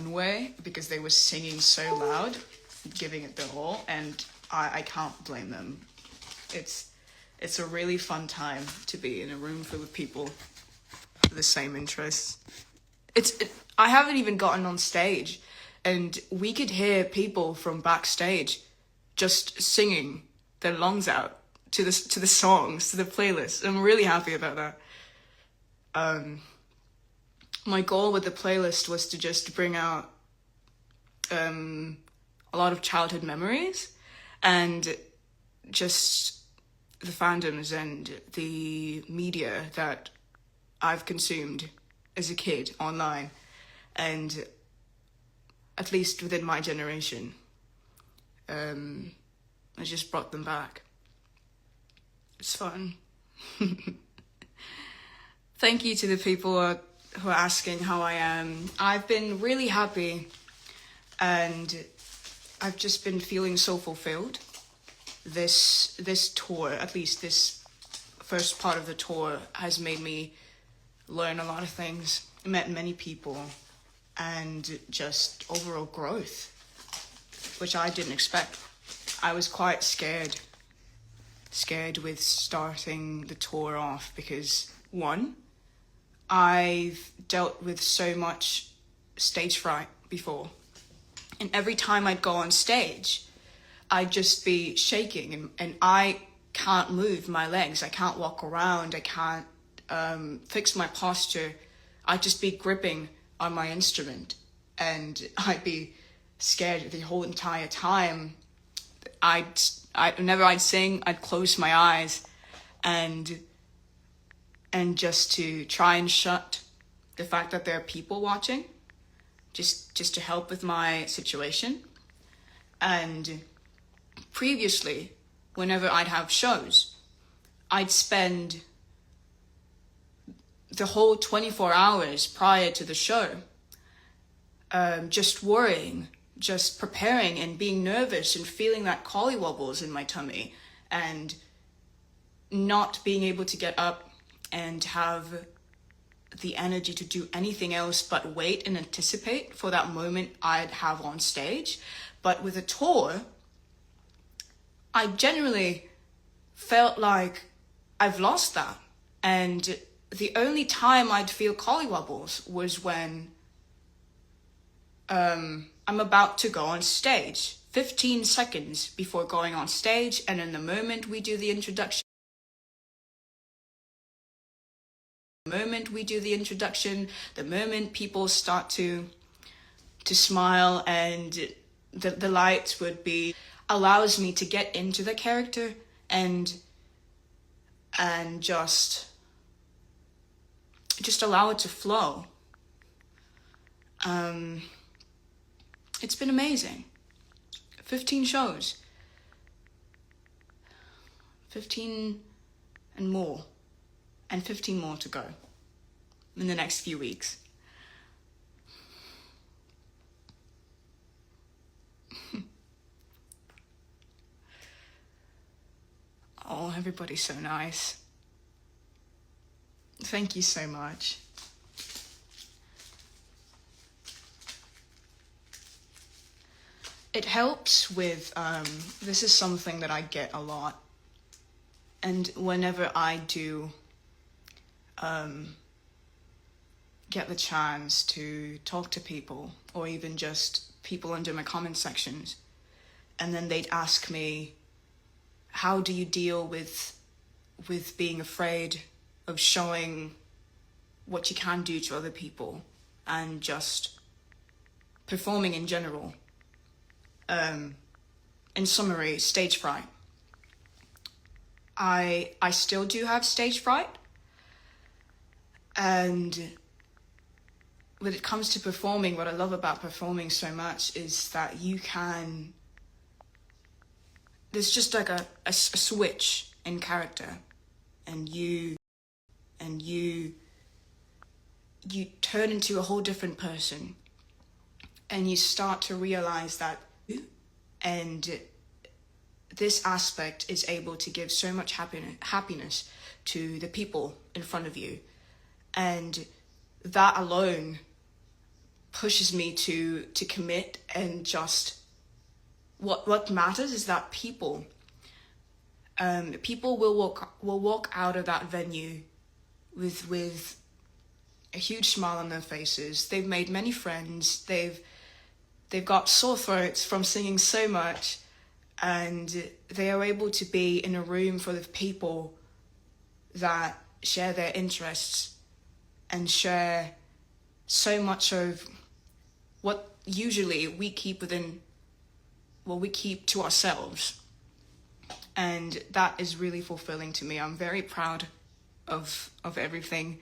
way because they were singing so loud, giving it their all, and I can't blame them. It's a really fun time to be in a room full of people with the same interests. I haven't even gotten on stage, and we could hear people from backstage just singing their lungs out to the songs, to the playlist. I'm really happy about that. My goal with the playlist was to just bring out a lot of childhood memories and just the fandoms and the media that I've consumed as a kid online, and at least within my generation. I just brought them back. It's fun. Thank you to the people who are asking how I am. I've been really happy, and I've just been feeling so fulfilled. This tour, at least this first part of the tour, has made me learn a lot of things, met many people, and just overall growth, which I didn't expect. I was quite scared with starting the tour off because, one, I've dealt with so much stage fright before, and every time I'd go on stage, I'd just be shaking, and I can't move my legs, I can't walk around, I can't fix my posture. I'd just be gripping on my instrument, and I'd be scared the whole entire time. Whenever I'd sing, I'd close my eyes and just to try and shut the fact that there are people watching, just to help with my situation. And previously, whenever I'd have shows, I'd spend the whole 24 hours prior to the show just worrying, just preparing and being nervous and feeling that collywobbles in my tummy and not being able to get up and have the energy to do anything else but wait and anticipate for that moment I'd have on stage. But with a tour, I generally felt like I've lost that. And the only time I'd feel collywobbles was when I'm about to go on stage, 15 seconds before going on stage, and in the moment we do the introduction, the moment people start to smile and the lights would be, allows me to get into the character and just allow it to flow. It's been amazing. 15 shows. 15 and more. And 15 more to go in the next few weeks. Oh, everybody's so nice. Thank you so much. It helps with, this is something that I get a lot. And whenever I do get the chance to talk to people, or even just people under my comment sections, and then they'd ask me, how do you deal with being afraid of showing what you can do to other people and just performing in general? In summary, stage fright. I still do have stage fright, and when it comes to performing, what I love about performing so much is that there's just like a switch in character, and you turn into a whole different person, and you start to realize that, and this aspect is able to give so much happiness to the people in front of you, and that alone pushes me to commit, and just what matters is that people will walk out of that venue with a huge smile on their faces. They've made many friends. They've got sore throats from singing so much, and they are able to be in a room full of people that share their interests and share so much of what usually we keep to ourselves. And that is really fulfilling to me. I'm very proud of everything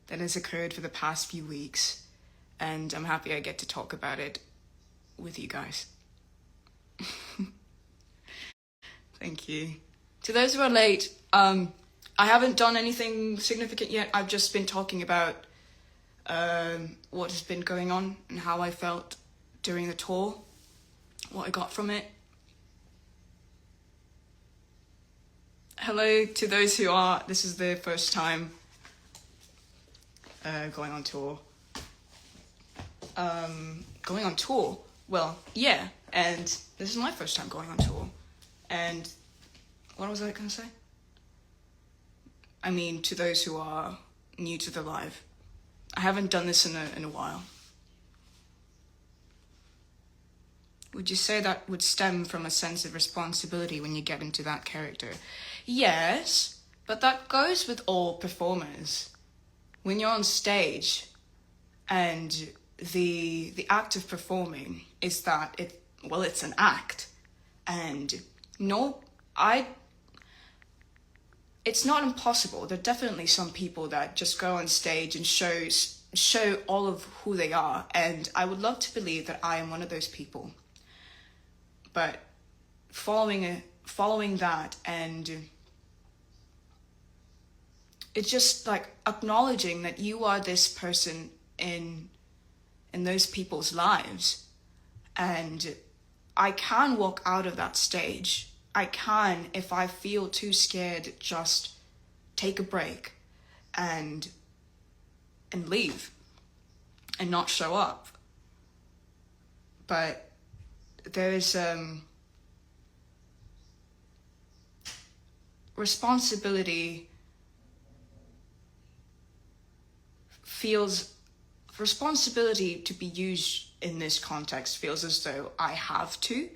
that has occurred for the past few weeks, and I'm happy I get to talk about it with you guys. Thank you. To those who are late, I haven't done anything significant yet. I've just been talking about what has been going on and how I felt during the tour, what I got from it. Hello to those who are, this is their first time going on tour. Going on tour? Well, yeah, and this is my first time going on tour. And what was I going to say? I mean, to those who are new to the live, I haven't done this in a while. Would you say that would stem from a sense of responsibility when you get into that character? Yes, but that goes with all performers. When you're on stage, and the act of performing is that it's an act, and it's not impossible. There are definitely some people that just go on stage and show all of who they are, and I would love to believe that I am one of those people. But following that, and it's just like acknowledging that you are this person in those people's lives, and I can walk out of that stage. I can, if I feel too scared, just take a break and leave and not show up. But there's responsibility to be used in this context feels as though I have to,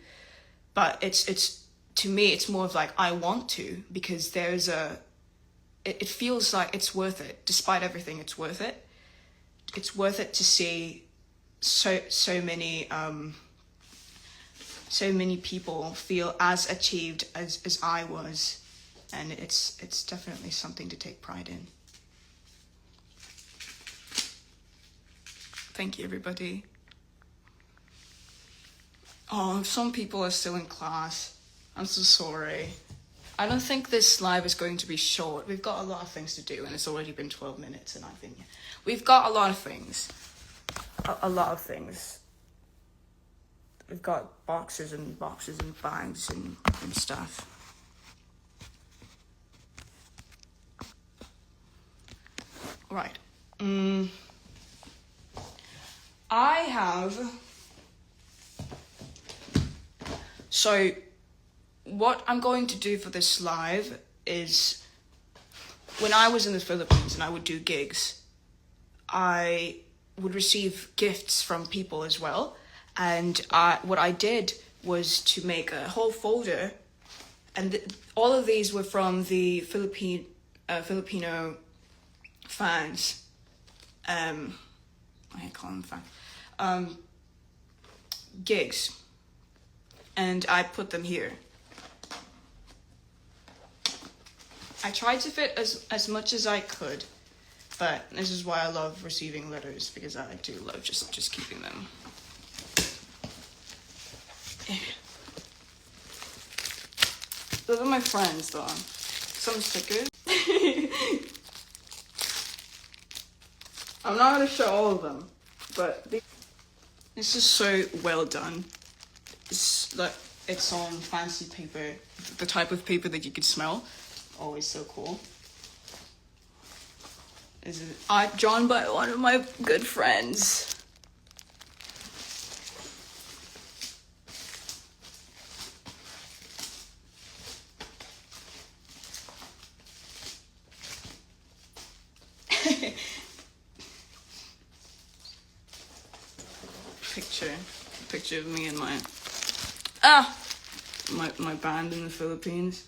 but it's to me it's more of like I want to, because it feels like it's worth it. Despite everything, it's worth it. It's worth it to see so many people feel as achieved as I was, and it's definitely something to take pride in. Thank you, everybody. Oh, some people are still in class. I'm so sorry. I don't think this live is going to be short. We've got a lot of things to do, and it's already been 12 minutes, and I think we've got a lot of things. A lot of things. We've got boxes and boxes and bags and stuff. Right. I have... So, what I'm going to do for this live is, when I was in the Philippines and I would do gigs, I would receive gifts from people as well. And what I did was to make a whole folder, and all of these were from the Filipino fans. I call them fans. Gigs. And I put them here. I tried to fit as much as I could, but this is why I love receiving letters, because I do love just keeping them. Those are my friends, though. Some stickers. I'm not going to show all of them, but this is so well done. It's on fancy paper, the type of paper that you could smell. Always so cool. This is art drawn by one of my good friends. picture of me and my my band in the Philippines.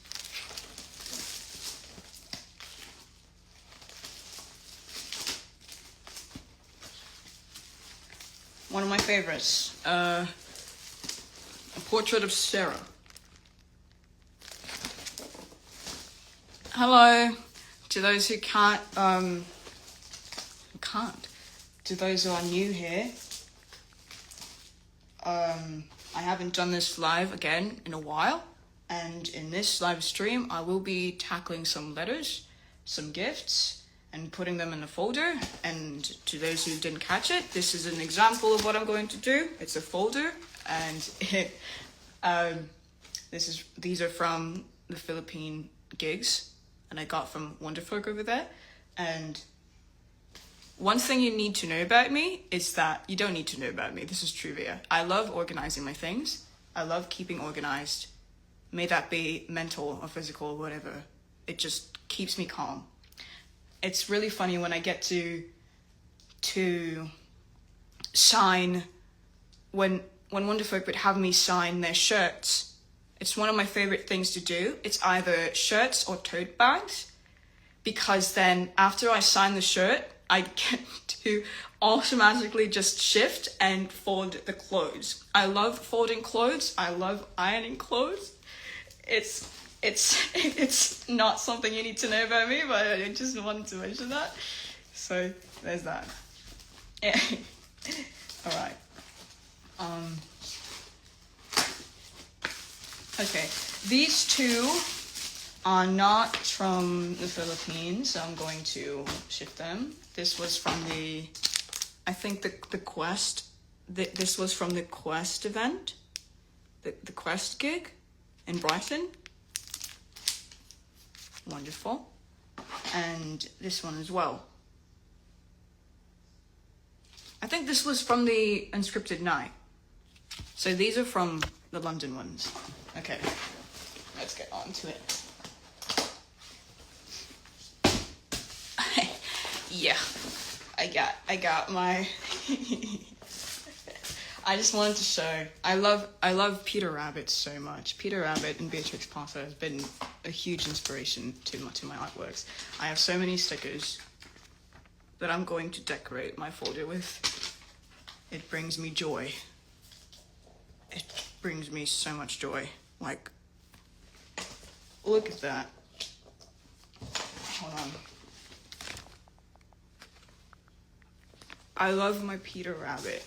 One of my favorites, a portrait of Sarah. Hello to those who to those who are new here. I haven't done this live again in a while, and in this live stream I will be tackling some letters, some gifts, and putting them in a folder. And to those who didn't catch it, this is an example of what I'm going to do. It's a folder, and these are from the Philippine gigs, and I got from Wonderfolk over there. And one thing you need to know about me is that you don't need to know about me. This is trivia. I love organizing my things. I love keeping organized. May that be mental or physical or whatever. It just keeps me calm. It's really funny when I get to sign, when Wonderfolk would have me sign their shirts. It's one of my favorite things to do. It's either shirts or tote bags, because then after I sign the shirt, I get to automatically just shift and fold the clothes. I love folding clothes. I love ironing clothes. It's not something you need to know about me, but I just wanted to mention that. So there's that. Yeah. All right. Okay, these two are not from the Philippines, so I'm going to shift them. This was from I think the Quest. This was from the Quest event, the Quest gig in Brighton. Wonderful. And this one as well. I think this was from the Unscripted Night. So these are from the London ones. Okay, let's get on to it. Yeah, I got my I just wanted to show. I love Peter Rabbit so much. Peter Rabbit and Beatrix Potter has been a huge inspiration to my artworks. I have so many stickers that I'm going to decorate my folder with. It brings me joy. It brings me so much joy. Like, look at that. Hold on. I love my Peter Rabbit.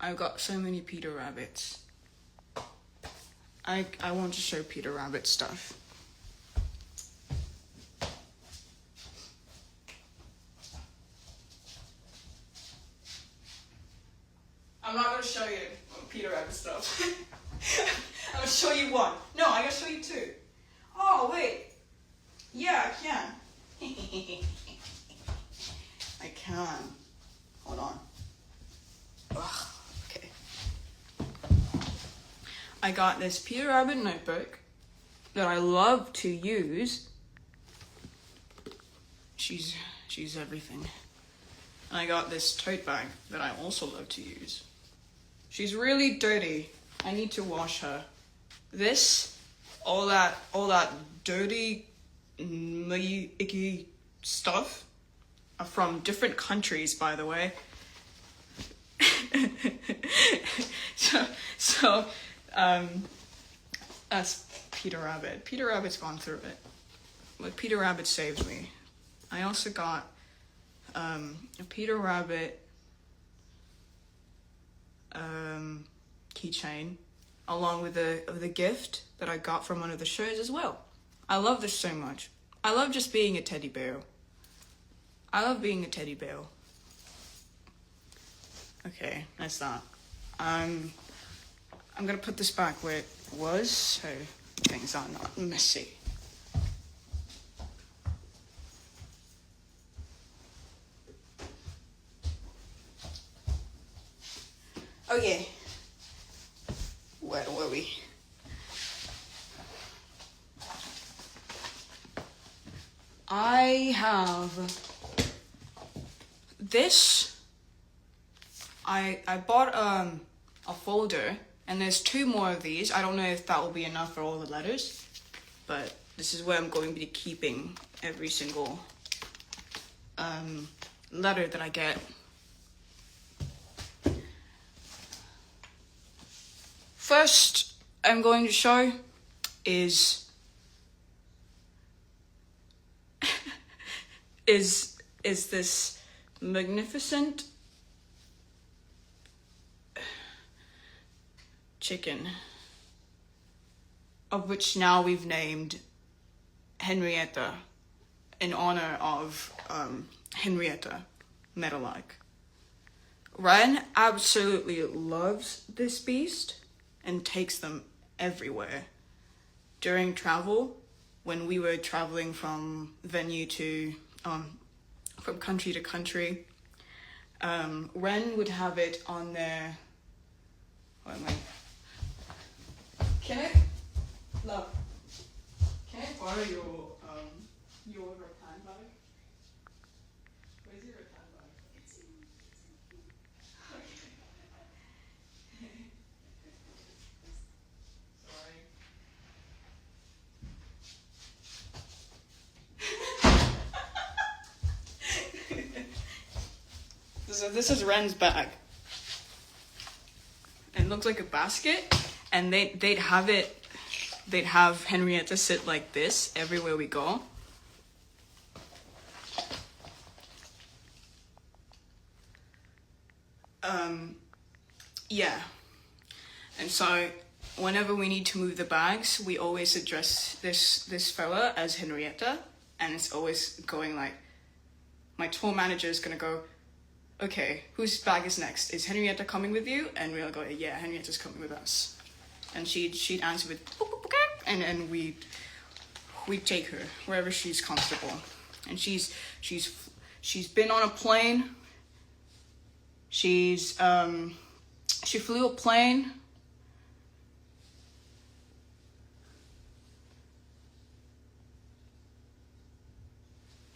I've got so many Peter Rabbits. I want to show Peter Rabbit stuff. I'm not going to show you Peter Rabbit stuff. I'm going to show you one. No, I got to show you two. Oh, wait. Yeah, I can. I can. Hold on. Ugh, okay. I got this Peter Rabbit notebook that I love to use. She's everything. And I got this tote bag that I also love to use. She's really dirty. I need to wash her. This, all that dirty, muggy, icky stuff are from different countries, by the way. so that's Peter Rabbit. Peter Rabbit's gone through it, but Peter Rabbit saves me. I also got a Peter Rabbit keychain, along with the gift that I got from one of the shows as well. I love this so much. I love just being a teddy bear. I love being a teddy bear. Okay, that's that. I'm gonna put this back where it was, so things are not messy. Okay. Where were we? I have this I bought a folder, and there's 2 more of these. I don't know if that will be enough for all the letters, but this is where I'm going to be keeping every single letter that I get. First I'm going to show is this magnificent chicken, of which now we've named Henrietta in honor of Henrietta Meadowlark. Ren absolutely loves this beast and takes them everywhere. During travel, when we were traveling from venue to from country to country, Ren would have it on their. What am I? Can I borrow your rattan bag? Where's your rattan bag? It's in. Sorry. So this is Ren's bag. It looks like a basket, and they'd have Henrietta sit like this everywhere we go. Yeah. And so whenever we need to move the bags, we always address this fella as Henrietta, and it's always going like, my tour manager is gonna go, okay, whose bag is next? Is Henrietta coming with you? And we'll go, yeah, Henrietta's coming with us. And she'd answer with, and we'd take her wherever she's comfortable. And she's been on a plane. She flew a plane.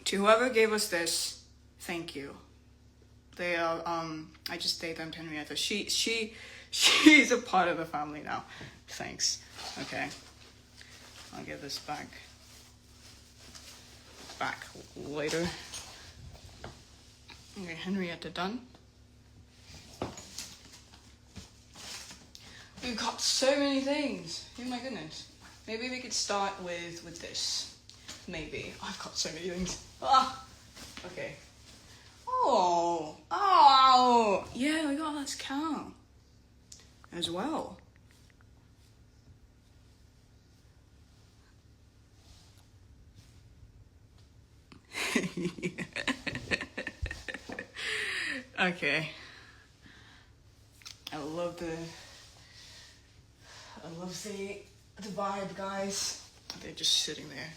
To whoever gave us this, thank you. They are, I just thank them to Henrietta. She's a part of the family now. Thanks. Okay. I'll give this back later. Okay, Henrietta done. We've got so many things. Oh my goodness. Maybe we could start with this. Maybe. I've got so many things. Ah! Okay. Oh! Yeah, we got this cow as well. Okay. I love the vibe, guys. They're just sitting there.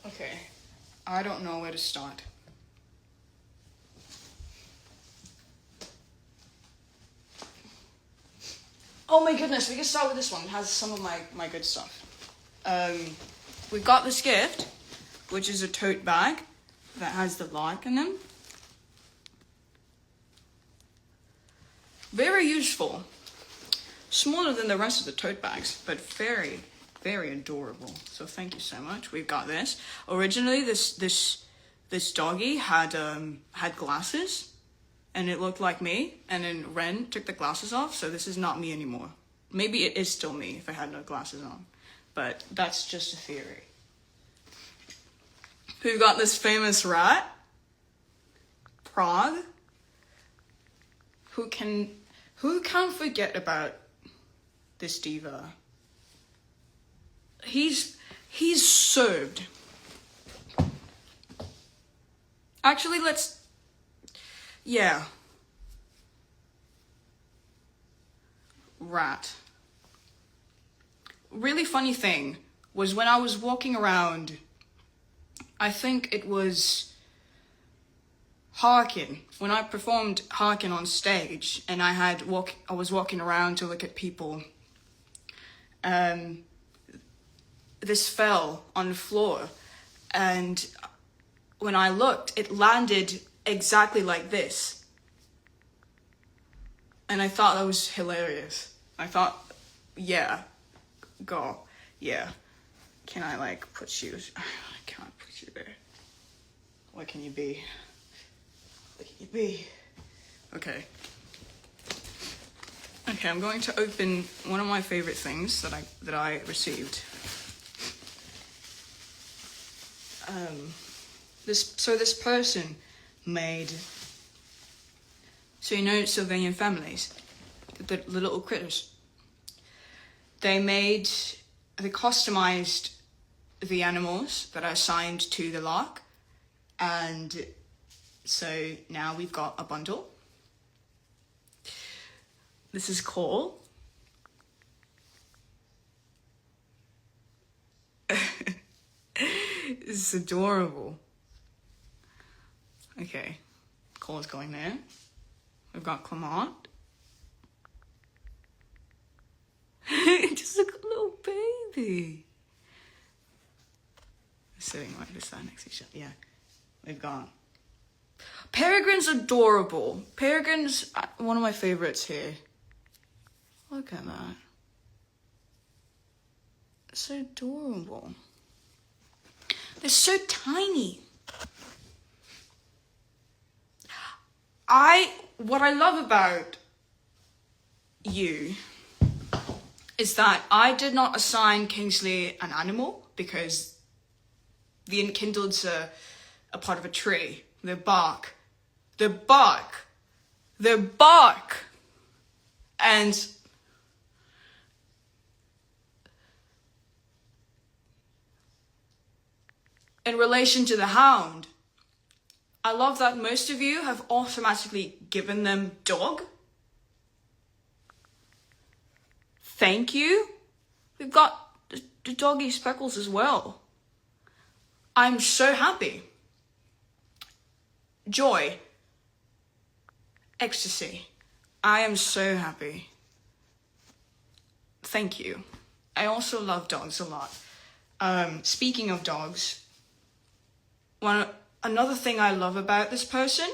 Okay. I don't know where to start. Oh my goodness, we can start with this one. It has some of my good stuff. We got this gift, which is a tote bag that has the lark in them. Very useful. Smaller than the rest of the tote bags, but very, very adorable. So thank you so much. We've got this. Originally, this doggy had glasses, and it looked like me. And then Ren took the glasses off, so this is not me anymore. Maybe it is still me if I had no glasses on, but that's just a theory. We've got this famous rat, Prague. Who can forget about this diva? He's served. Actually, yeah. Rat. Really funny thing was when I was walking around, I think it was Harkin, when I performed Harkin on stage, and I was walking around to look at people. This fell on the floor, and when I looked, it landed exactly like this. And I thought that was hilarious. I thought, yeah, go, yeah. Can I like put you, I can't put you there. What can you be? What can you be? Okay. Okay, I'm going to open one of my favorite things that I received. This person made, so you know Sylvanian families, the little critters. They customized the animals that are assigned to the lark, and so now we've got a bundle. This is Cole. This is adorable. Okay, Cole's going there. We've got Clement. Just a little baby. Sitting like this next to each other. Yeah, we've got Peregrine's adorable. Peregrine's one of my favorites here. Look at that. It's so adorable. They're so tiny. What I love about you is that I did not assign Kingsley an animal because the enkindled's a part of a tree. Their bark. And in relation to the hound, I love that most of you have automatically given them dog. Thank you. We've got the doggy Speckles as well. I'm so happy. Joy. Ecstasy. I am so happy. Thank you. I also love dogs a lot. Speaking of dogs, another thing I love about this person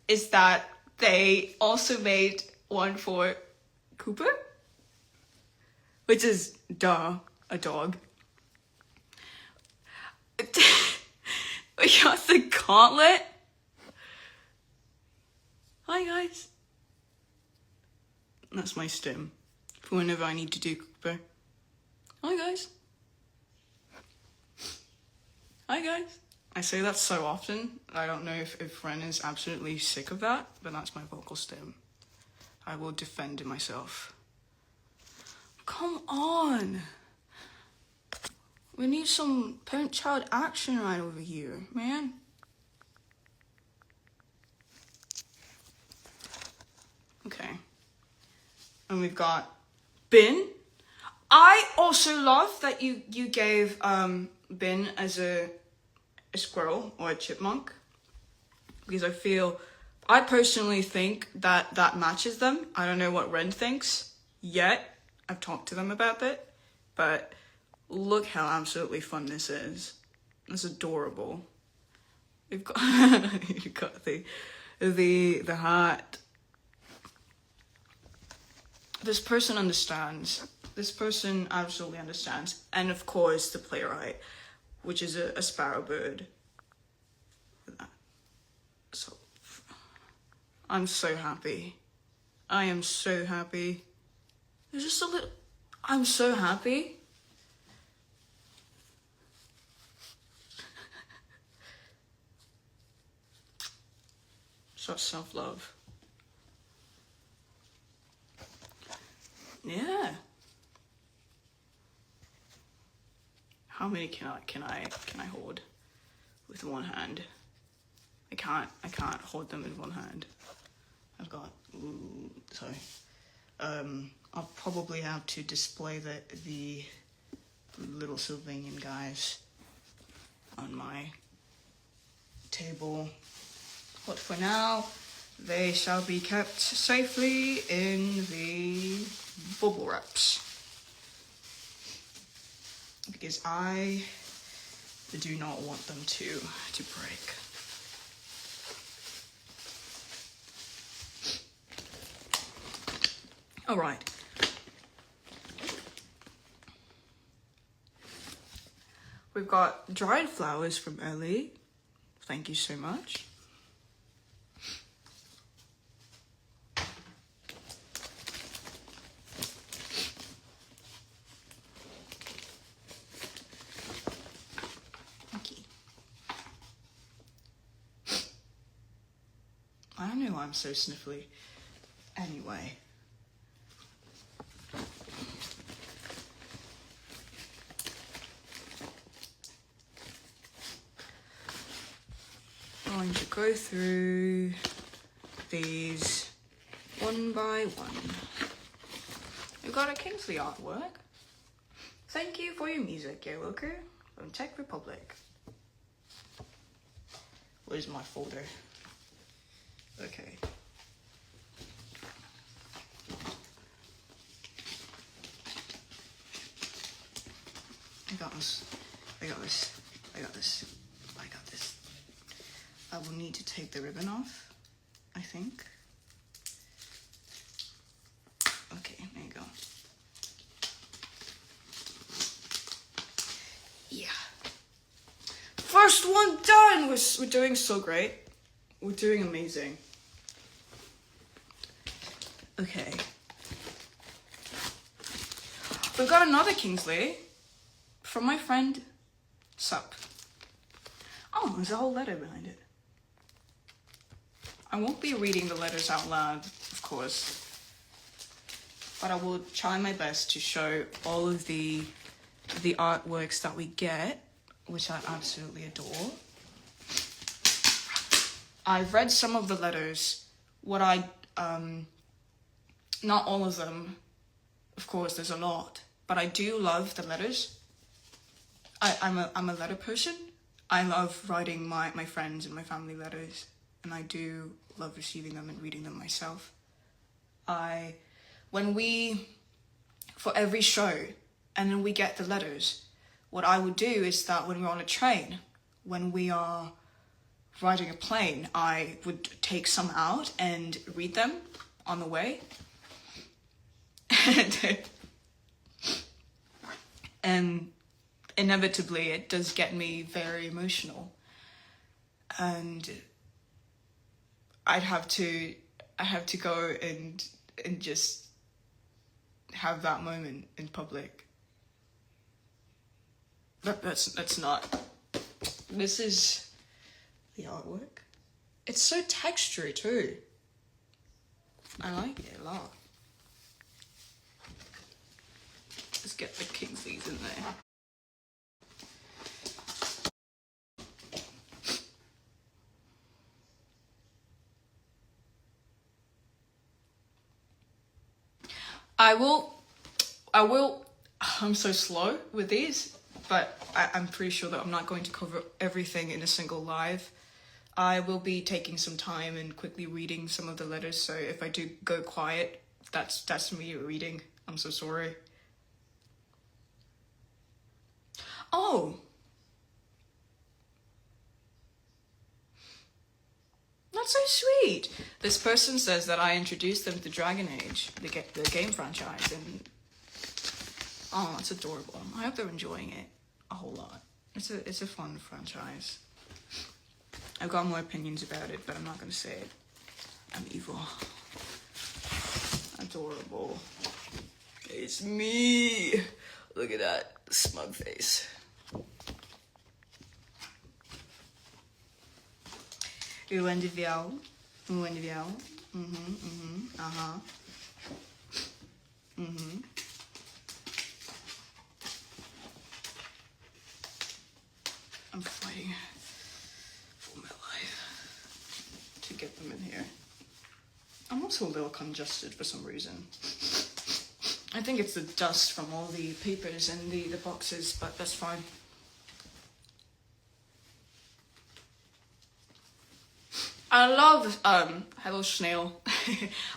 is that they also made one for Cooper, which is, a dog. We got the gauntlet. Hi guys. That's my stim for whenever I need to do Cooper. Hi guys. Hi guys. I say that so often. I don't know if Ren is absolutely sick of that, but that's my vocal stim. I will defend myself. Come on. We need some parent-child action right over here, man. Okay. And we've got Bin. I also love that you gave Bin as a squirrel or a chipmunk, because I personally think that matches them. I don't know what Ren thinks yet. I've talked to them about that, but look how absolutely fun this is. It's adorable. You've got you've got the hat. This person understands. This person absolutely understands. And of course the playwright, which is a sparrow bird. So I'm so happy. I am so happy. There's just a little, I'm so happy. Such self-love. Yeah. How many can I hold with one hand? I can't hold them in one hand. I've got, sorry. I'll probably have to display the little Sylvanian guys on my table. But for now, they shall be kept safely in the bubble wraps. Because I do not want them to break. All right. We've got dried flowers from Ellie. Thank you so much. Okay. I don't know why I'm so sniffly. Anyway. I'm going to go through these one by one. We've got a Kingsley artwork. Thank you for your music, Yaelokre from Czech Republic. Where's my folder? Okay. I got this. I got this. I got this. I got this. I will need to take the ribbon off, I think. Okay, there you go. Yeah. First one done! We're doing so great. We're doing amazing. Okay. We've got another Kingsley from my friend Sup. Oh, there's a whole letter behind it. I won't be reading the letters out loud, of course, but I will try my best to show all of the artworks that we get, which I absolutely adore. I've read some of the letters. Not all of them, of course, there's a lot, but I do love the letters. I'm a letter person. I love writing my friends and my family letters, and I do love receiving them and reading them myself. For every show, and then we get the letters, what I would do is that when we're on a train, when we are riding a plane, I would take some out and read them on the way. And inevitably it does get me very emotional, and I have to go and just have that moment in public. That's not. This is the artwork. It's so textured too. I like it a lot. Let's get the Kingsleys in there. I'm so slow with these, but I'm pretty sure that I'm not going to cover everything in a single live. I will be taking some time and quickly reading some of the letters, so if I do go quiet, that's me reading. I'm so sorry. Oh! That's so sweet. This person says that I introduced them to Dragon Age, the game franchise, and oh, that's adorable. I hope they're enjoying it a whole lot. It's a fun franchise. I've got more opinions about it, but I'm not gonna say it. I'm evil. Adorable. It's me. Look at that smug face. Uendivial. I'm fighting for my life to get them in here. I'm also a little congested for some reason. I think it's the dust from all the papers and the boxes, but that's fine. I love, hello Snail.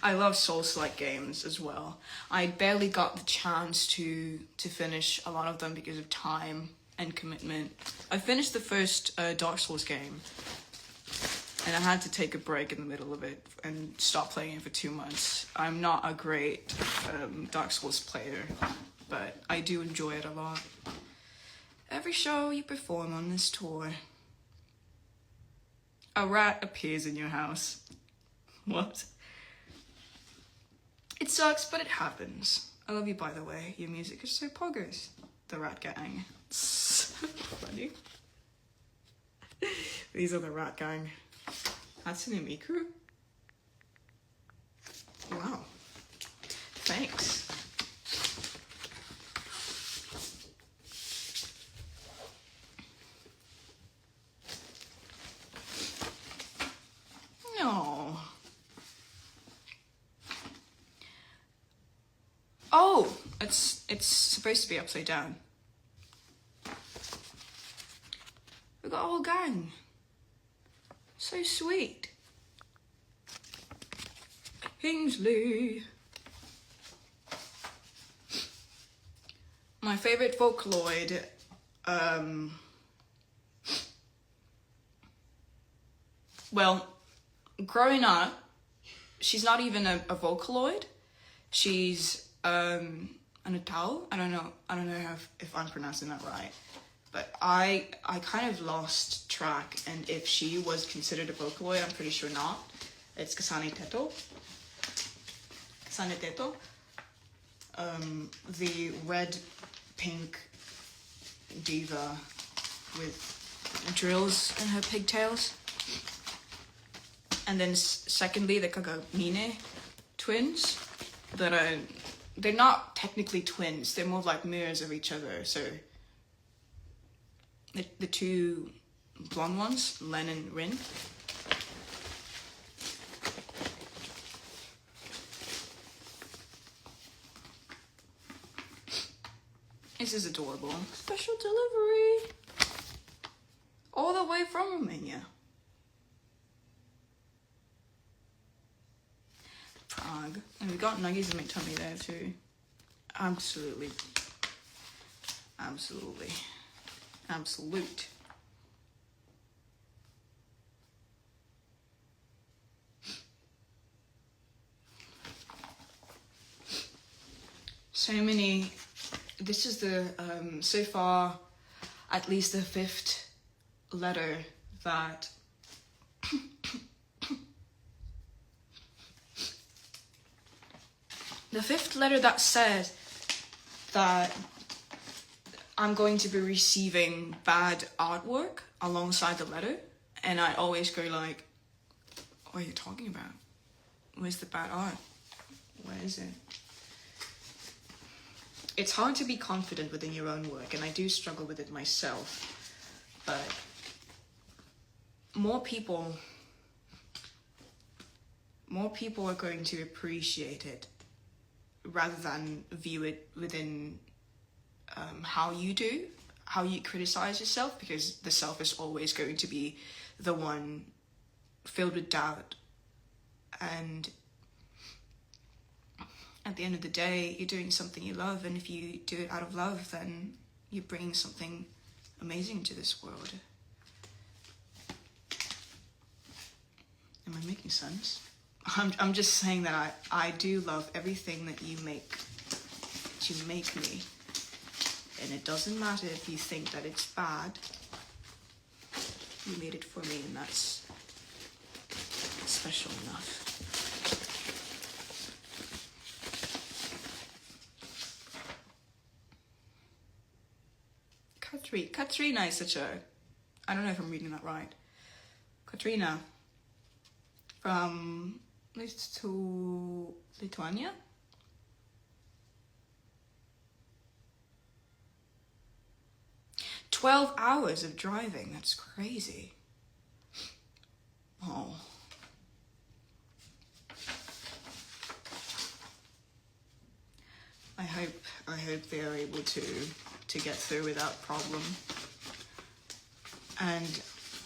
I love Souls-like games as well. I barely got the chance to finish a lot of them because of time and commitment. I finished the first Dark Souls game, and I had to take a break in the middle of it and stop playing it for 2 months. I'm not a great Dark Souls player, but I do enjoy it a lot. Every show you perform on this tour, a rat appears in your house. What? It sucks, but it happens. I love you, by the way. Your music is so poggers. The Rat Gang. So funny. These are the Rat Gang. Hatsune Miku? Wow. Thanks. No. Oh, it's supposed to be upside down. We got a whole gang. So sweet. Kingsley. My favorite Vocaloid, well, growing up, she's not even a Vocaloid. She's an Atao. I don't know if I'm pronouncing that right. But I kind of lost track, and if she was considered a Vocaloid, I'm pretty sure not. It's Kasane Teto. Kasane Teto. The red-pink diva with drills in her pigtails. And then secondly, the Kagamine twins that are, they're not technically twins, they're more like mirrors of each other. So the two blonde ones, Len and Rin. This is adorable. Special delivery. All the way from Romania. Prague. And we got nuggies in my tummy there too. Absolutely. Absolutely. Absolute. So many. This is the so far at least the 5th letter that the 5th letter that says that I'm going to be receiving bad artwork alongside the letter, and I always go like, what are you talking about? Where's the bad art? Where is it? It's hard to be confident within your own work, and I do struggle with it myself, but more people are going to appreciate it rather than view it within how you criticize yourself, because the self is always going to be the one filled with doubt. And at the end of the day, you're doing something you love, and if you do it out of love, then you're bringing something amazing to this world. Am I making sense? I'm just saying that I do love everything that you make me. And it doesn't matter if you think that it's bad. You made it for me, and that's special enough. Katrina is such a, I don't know if I'm reading that right. Katrina from Lithuania. "12 hours of driving, that's crazy." Oh. I hope they are able to get through without problem. And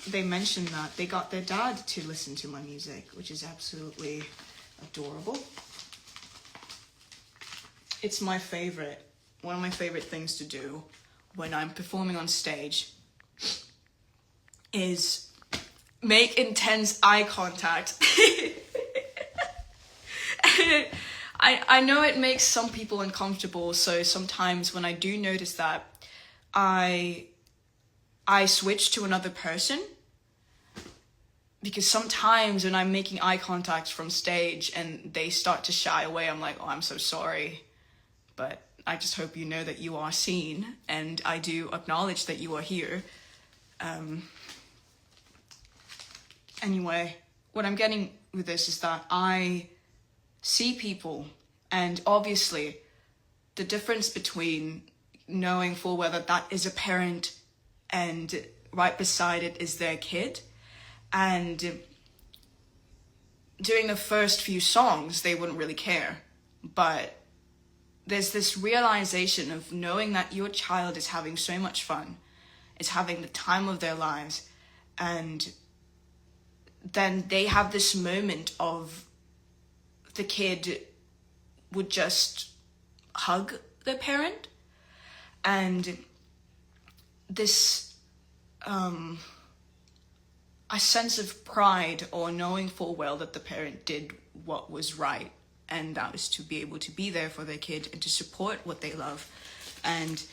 they mentioned that they got their dad to listen to my music, which is absolutely adorable. It's my favorite, one of my favorite things to do when I'm performing on stage is make intense eye contact. I know it makes some people uncomfortable, so sometimes when I do notice that, I switch to another person, because sometimes when I'm making eye contact from stage and they start to shy away, I'm like, oh, I'm so sorry, but I just hope you know that you are seen, and I do acknowledge that you are here. Anyway, what I'm getting with this is that I see people, and obviously the difference between knowing full well that that is a parent and right beside it is their kid, and during the first few songs they wouldn't really care, but there's this realization of knowing that your child is having so much fun, is having the time of their lives, and then they have this moment of the kid would just hug their parent, and this a sense of pride, or knowing full well that the parent did what was right, and that was to be able to be there for their kid and to support what they love. And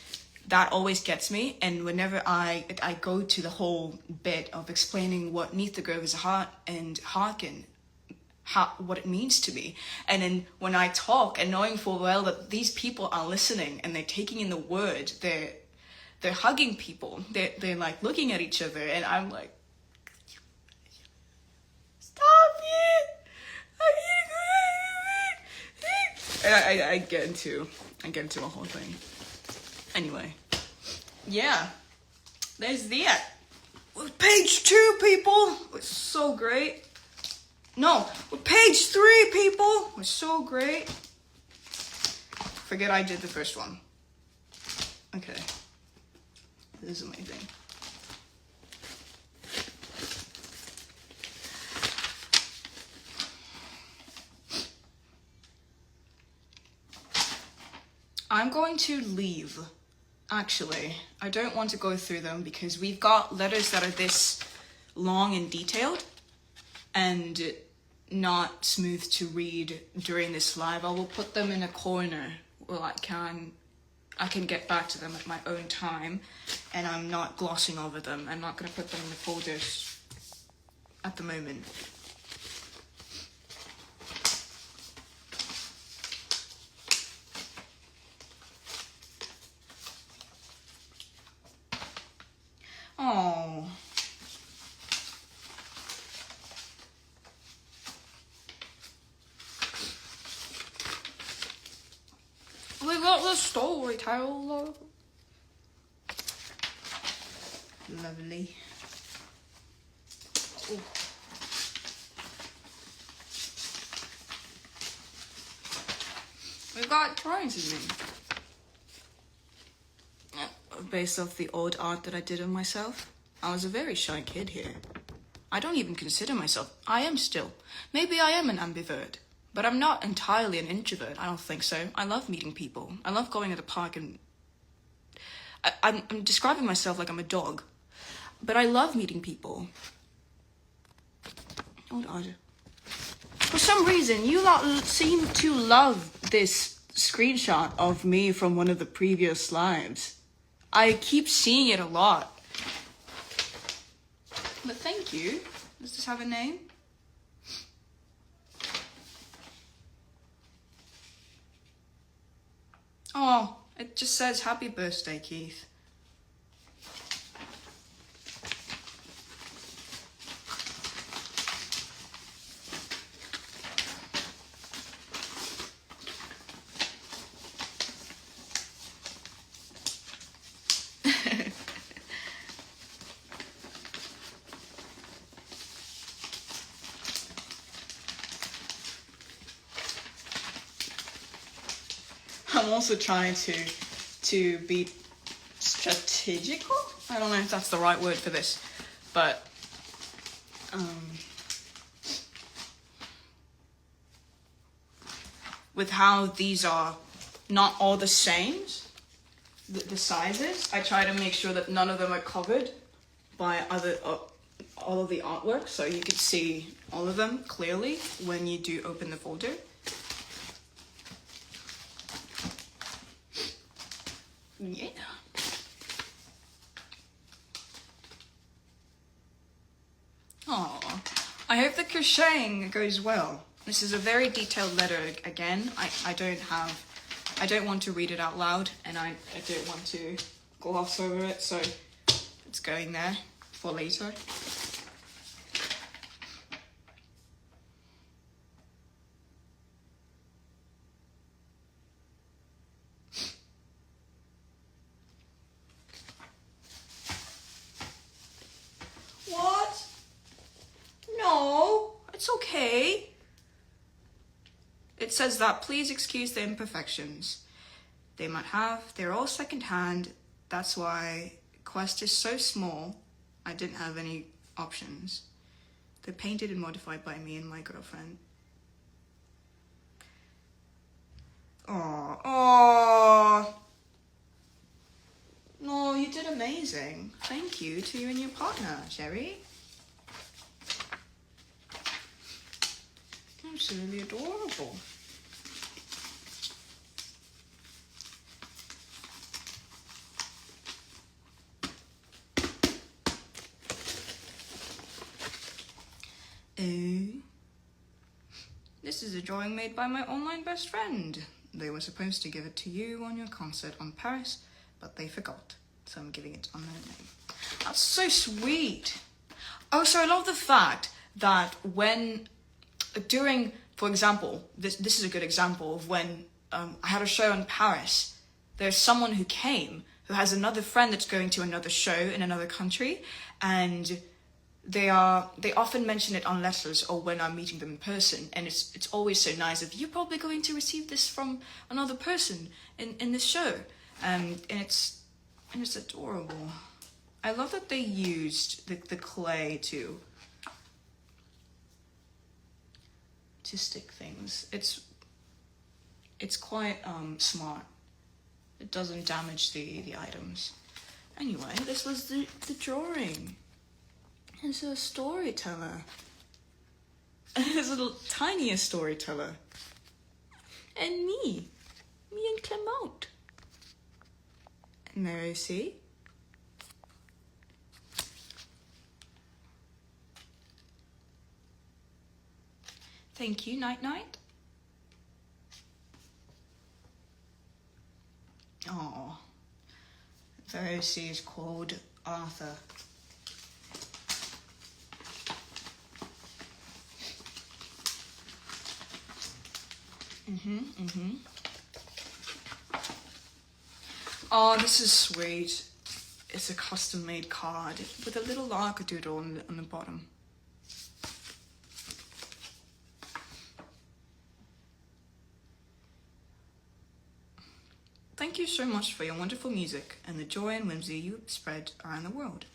that always gets me. And whenever I go to the whole bit of explaining what Neath the Grove is a heart and hearken, what it means to me, and then when I talk and knowing full well that these people are listening and they're taking in the word, they're hugging people, they're like looking at each other, and I'm like, stop it, and I get into a whole thing. Anyway, yeah, there's that. Page 2, people, was so great. No, page 3, people, was so great. Forget I did the first one. Okay, this is amazing. I'm going to leave. Actually, I don't want to go through them because we've got letters that are this long and detailed and not smooth to read during this live. I will put them in a corner where I can get back to them at my own time, and I'm not glossing over them. I'm not going to put them in the folders at the moment. Oh. We got the storyteller. Lovely. Ooh. We've got drawings of me. Based off the old art that I did of myself. I was a very shy kid here. I don't even consider myself. I am still. Maybe I am an ambivert, but I'm not entirely an introvert. I don't think so. I love meeting people. I love going to the park, and I'm describing myself like I'm a dog, but I love meeting people. Hold on. For some reason, you lot seem to love this screenshot of me from one of the previous lives. I keep seeing it a lot. But thank you. Does this have a name? Oh, it just says happy birthday, Keith. I'm also trying to be strategical. I don't know if that's the right word for this, but with how these are not all the same, the sizes, I try to make sure that none of them are covered by all of the artwork, so you could see all of them clearly when you do open the folder. Yeah. Oh, I hope the crocheting goes well. This is a very detailed letter again. I don't want to read it out loud, and I don't want to gloss over it, so it's going there for later. What? No, it's okay. It says that please excuse the imperfections they might have. They're all secondhand. That's why Quest is so small. I didn't have any options. They're painted and modified by me and my girlfriend. Oh. No, you did amazing. Thank you to you and your partner, Sherry. Absolutely adorable. This is a drawing made by my online best friend. They were supposed to give it to you on your concert on Paris, but they forgot, so I'm giving it on their name. That's so sweet. Oh, so I love the fact that during, for example, this is a good example of when I had a show in Paris. There's someone who came who has another friend that's going to another show in another country, and they often mention it on letters or when I'm meeting them in person, and it's always so nice of, you're probably going to receive this from another person in this show, and it's adorable. I love that they used the clay to stick things. It's quite smart. It doesn't damage the items. Anyway, this was the drawing. It's a storyteller. It's a little tiniest storyteller. And me and Clement. And there you see. Thank you, Night Night. Oh, there you see is called Arthur. Oh, this is sweet. It's a custom-made card with a little labradoodle on the bottom. Thank you so much for your wonderful music and the joy and whimsy you spread around the world.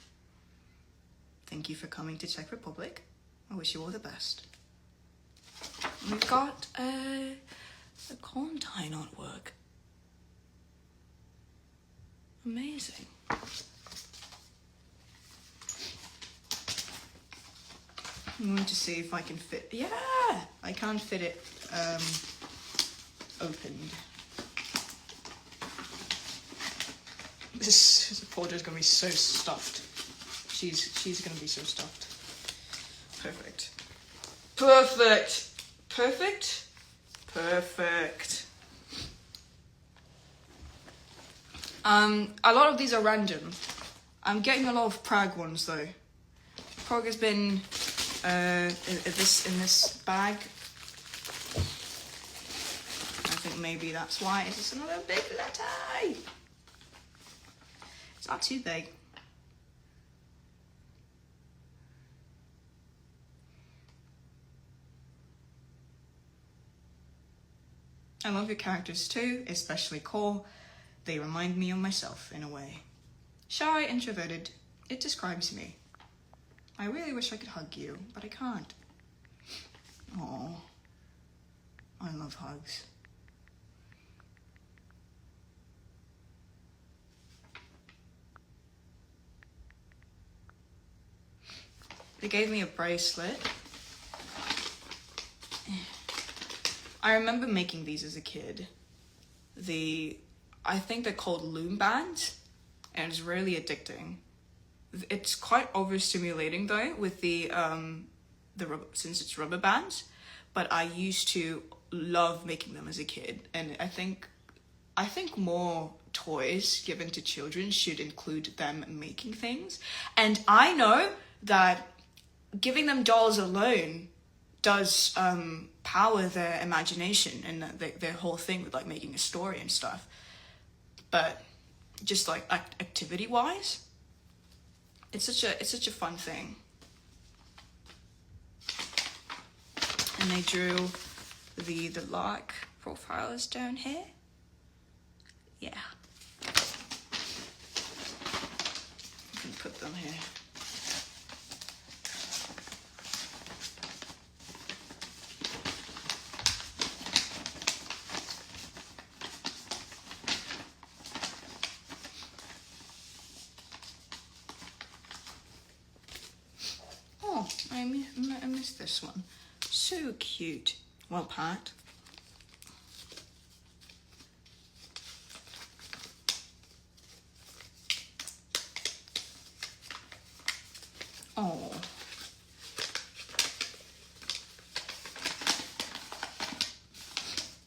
Thank you for coming to Czech Republic. I wish you all the best. We've got a Clementine artwork. Amazing. I'm going to see if I can fit. Yeah, I can't fit it opened. This folder is going to be so stuffed. She's going to be so stuffed. Perfect. Perfect. Perfect. Perfect. A lot of these are random. I'm getting a lot of Prague ones though. Prague has been in this bag. I think maybe that's why. It's just another big letter. It's not too big. I love your characters too, especially Cole. They remind me of myself in a way. Shy, introverted, it describes me. I really wish I could hug you, but I can't. Oh, I love hugs. They gave me a bracelet. I remember making these as a kid. I think they're called loom bands, and it's really addicting. It's quite overstimulating though with the rubber, since it's rubber bands, but I used to love making them as a kid, and I think more toys given to children should include them making things. And I know that giving them dolls alone does power their imagination and their whole thing with like making a story and stuff. But just like activity wise, it's such a fun thing. And they drew the lark profiles down here. Yeah. You can put them here. Oh, I missed this one. So cute. Well packed. Oh.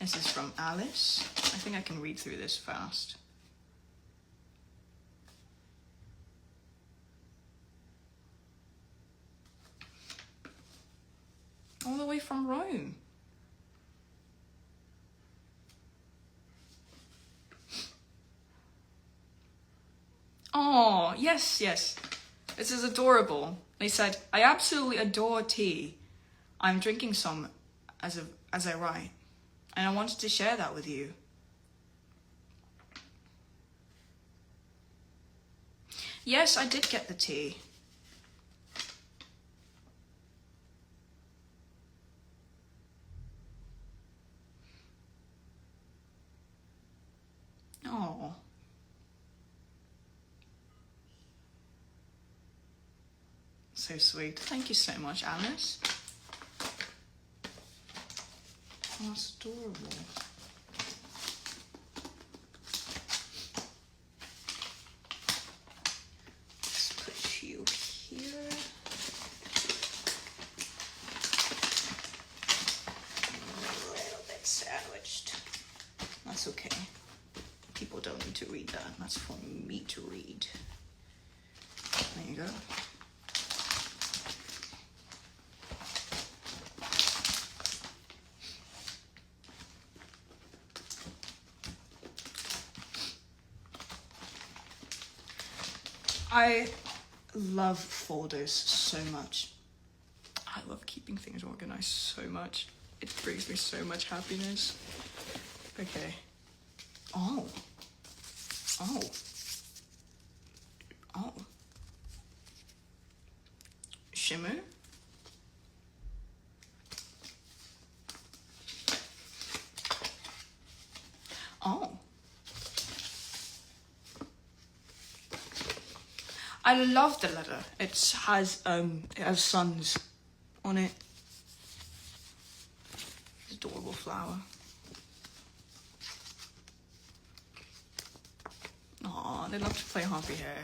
This is from Alice. I think I can read through this fast. All the way from Rome. Oh, yes, yes. This is adorable. They said, I absolutely adore tea. I'm drinking some as I write. And I wanted to share that with you. Yes, I did get the tea. Oh. So sweet. Thank you so much, Alice. Oh, that's adorable. Let's put you here. A little bit sandwiched. That's okay. People don't need to read that. That's for me to read. There you go. I love folders so much. I love keeping things organized so much. It brings me so much happiness. Okay. Oh. Oh. Oh. Shimmer. Oh. I love the letter. It has suns on it. Adorable flower. Aw, they love to play harpy hair.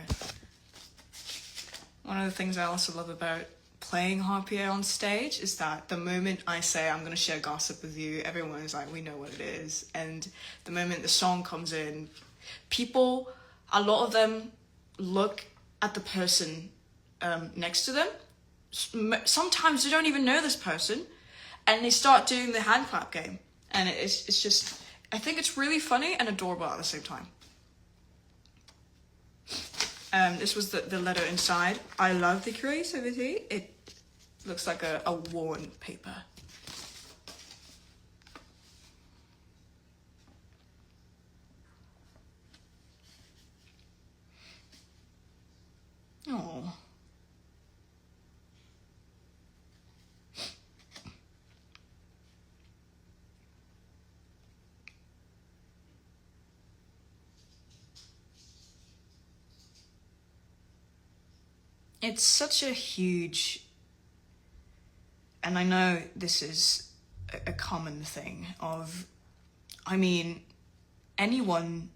One of the things I also love about playing harpy hair on stage is that the moment I say I'm going to share gossip with you, everyone is like, we know what it is. And the moment the song comes in, people, a lot of them look at the person next to them. Sometimes they don't even know this person, and they start doing the hand clap game. And it's just, I think it's really funny and adorable at the same time. This was the letter inside. I love the creativity. It looks like a worn paper. Oh. It's such a huge And I know this is a common thing of, I mean, anyone,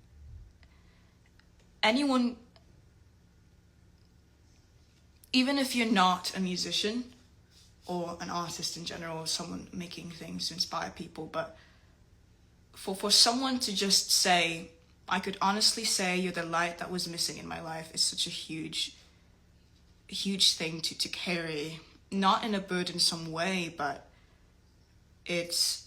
even if you're not a musician or an artist in general, or someone making things to inspire people, but for someone to just say, I could honestly say you're the light that was missing in my life, is such a huge thing to carry, not in a burdensome way, but it's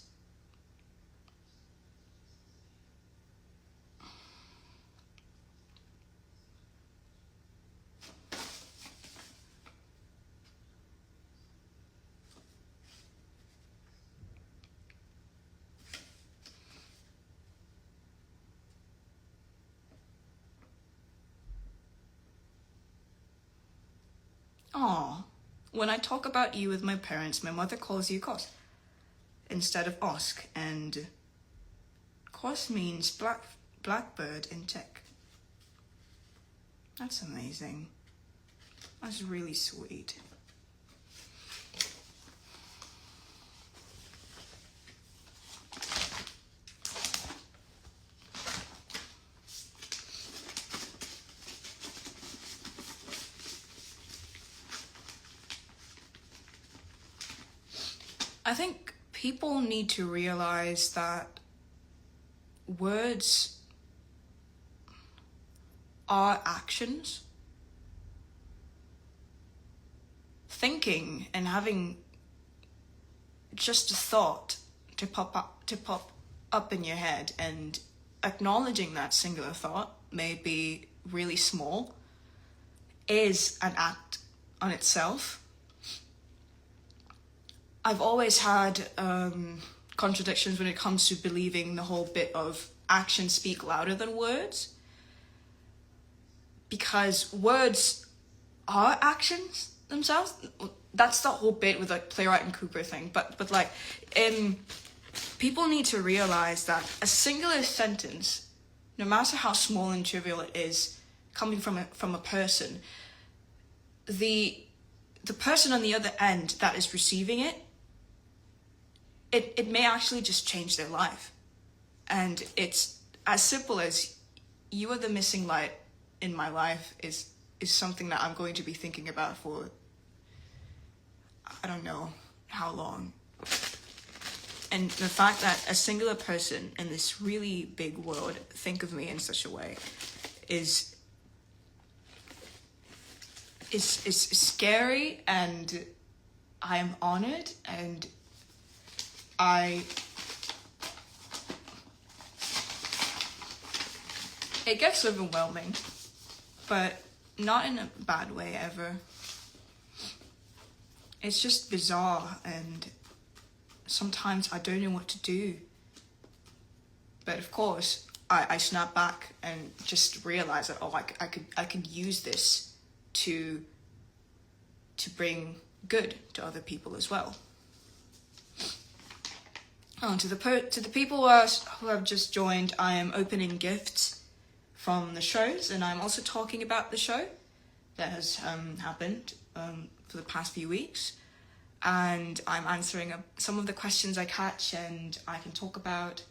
when I talk about you with my parents, my mother calls you Kos instead of Osk, and Kos means blackbird in Czech. That's amazing. That's really sweet. I think people need to realize that words are actions. Thinking and having just a thought to pop up in your head, and acknowledging that singular thought may be really small, is an act on itself. I've always had contradictions when it comes to believing the whole bit of actions speak louder than words, because words are actions themselves. That's the whole bit with like playwright and Cooper thing, but like people need to realize that a singular sentence, no matter how small and trivial it is, coming from a person, the person on the other end that is receiving it, it may actually just change their life. And it's as simple as, you are the missing light in my life is something that I'm going to be thinking about for, I don't know how long. And the fact that a singular person in this really big world think of me in such a way is scary, and I am honored, and it gets overwhelming, but not in a bad way ever. It's just bizarre, and sometimes I don't know what to do. But of course, I snap back and just realize that, I could use this to bring good to other people as well. To the people who have just joined, I am opening gifts from the shows, and I'm also talking about the show that has happened for the past few weeks, and I'm answering some of the questions I catch, and I can talk about.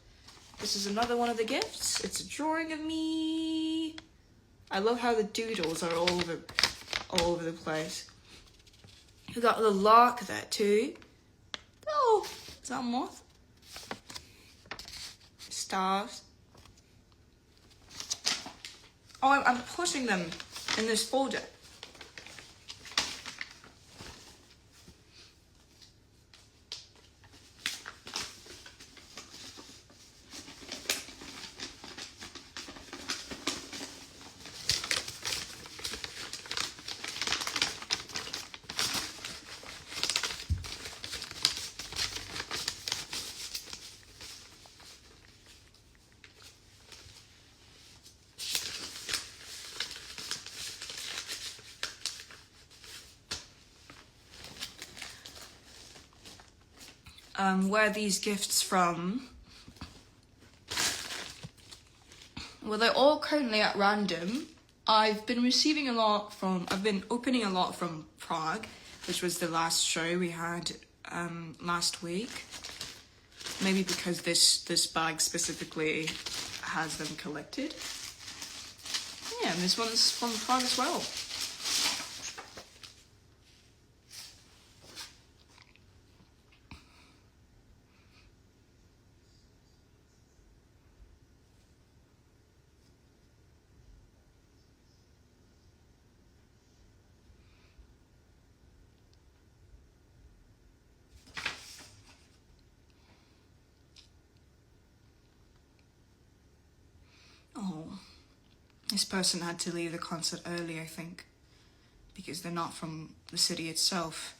This is another one of the gifts. It's a drawing of me. I love how the doodles are all over the place. We got the lark there too. Oh, is that a moth? Stars. Oh, I'm putting them in this folder. Where are these gifts from? Well, they're all currently at random. I've been opening a lot from Prague, which was the last show we had last week. Maybe because this bag specifically has them collected. Yeah, and this one's from Prague as well. Oh, this person had to leave the concert early, I think, because they're not from the city itself,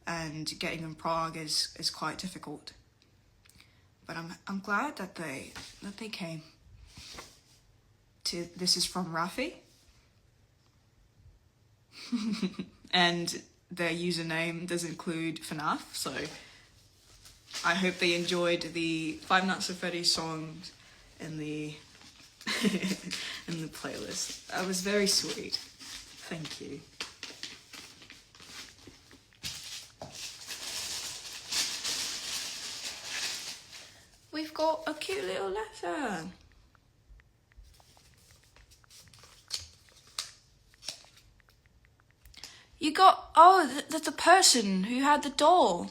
and getting in Prague is quite difficult. But I'm glad that they came. This is from Rafi, and their username does include FNAF, so I hope they enjoyed the Five Nights at Freddy's songs in the in the playlist. That was very sweet. Thank you. We've got a cute little letter. You got, oh, the person who had the doll.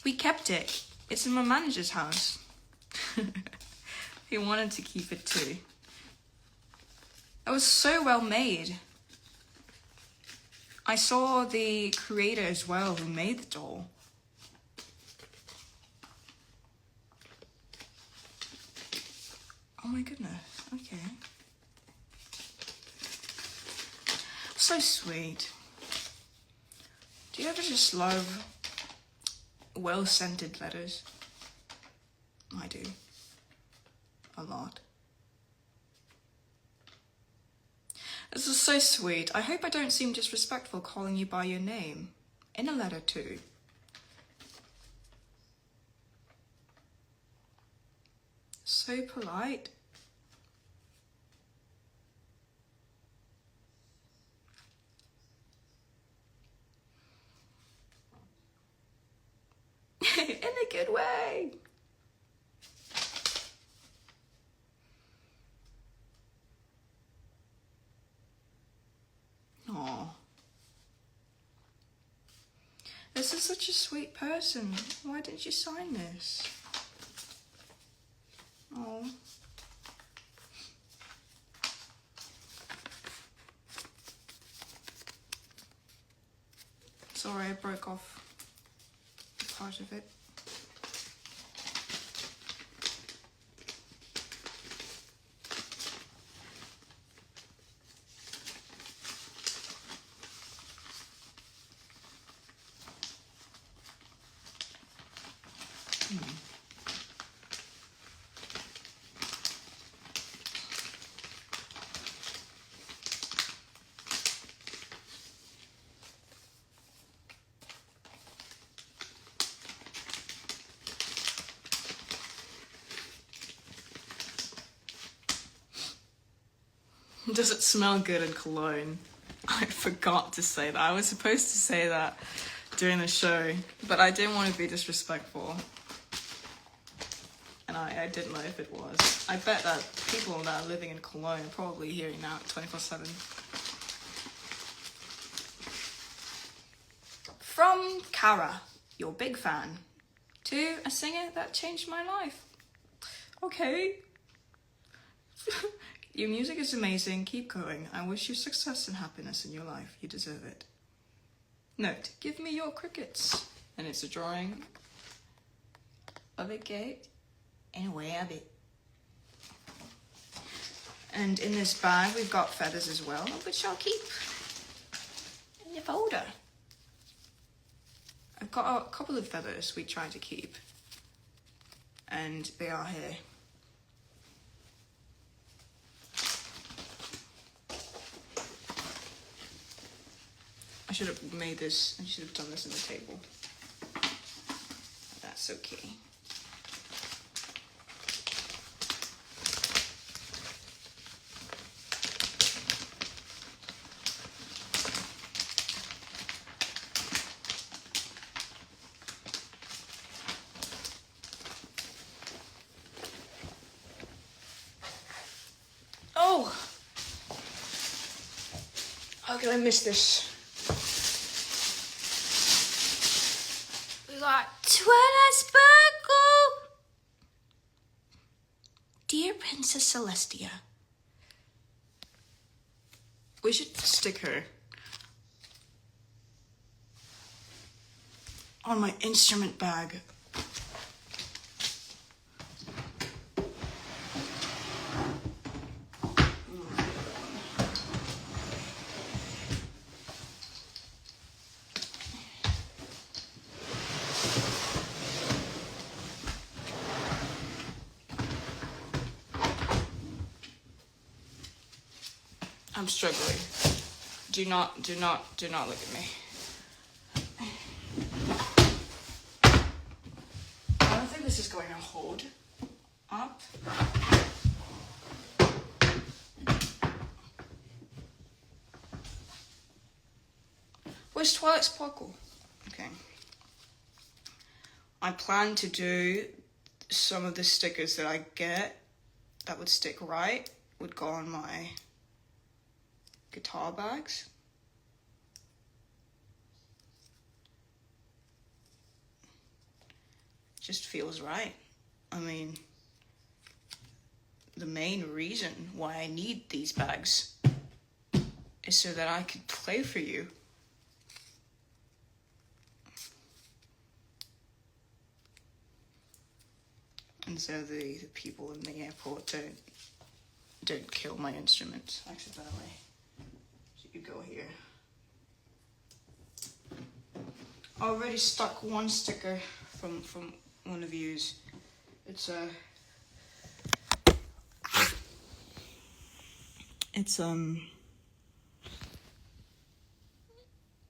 We kept it. It's in my manager's house. He wanted to keep it too. It was so well made. I saw the creator as well who made the doll. Oh my goodness, okay. So sweet. Do you ever just love well-scented letters? I do. A lot. This is so sweet. I hope I don't seem disrespectful calling you by your name. In a letter too. So polite. In a good way. Aww. This is such a sweet person. Why didn't you sign this? Oh. Sorry, I broke off part of it. Does it smell good in cologne? I forgot to say that. I was supposed to say that during the show, but I didn't want to be disrespectful. And I didn't know if it was. I bet that people that are living in Cologne are probably hearing that 24/7. From Kara, your big fan, to a singer that changed my life. Okay. Your music is amazing. Keep going. I wish you success and happiness in your life. You deserve it. Note, give me your crickets. And it's a drawing of a goat and a rabbit. And in this bag, we've got feathers as well, which I'll keep in the folder. I've got a couple of feathers we try to keep. And they are here. I should have made this, I should have done this on the table. That's okay. How can I miss this? We got Twilight Sparkle. Dear Princess Celestia. We should stick her on my instrument bag. I'm struggling. Do not look at me. I don't think this is going to hold up. Where's Twilight Sparkle? Okay. I plan to do some of the stickers that I get that would stick right, would go on my guitar bags. Just feels right. I mean, the main reason why I need these bags is so that I could play for you. And so the people in the airport don't kill my instruments accidentally. So you go here. I already stuck one sticker from one of yous. It's a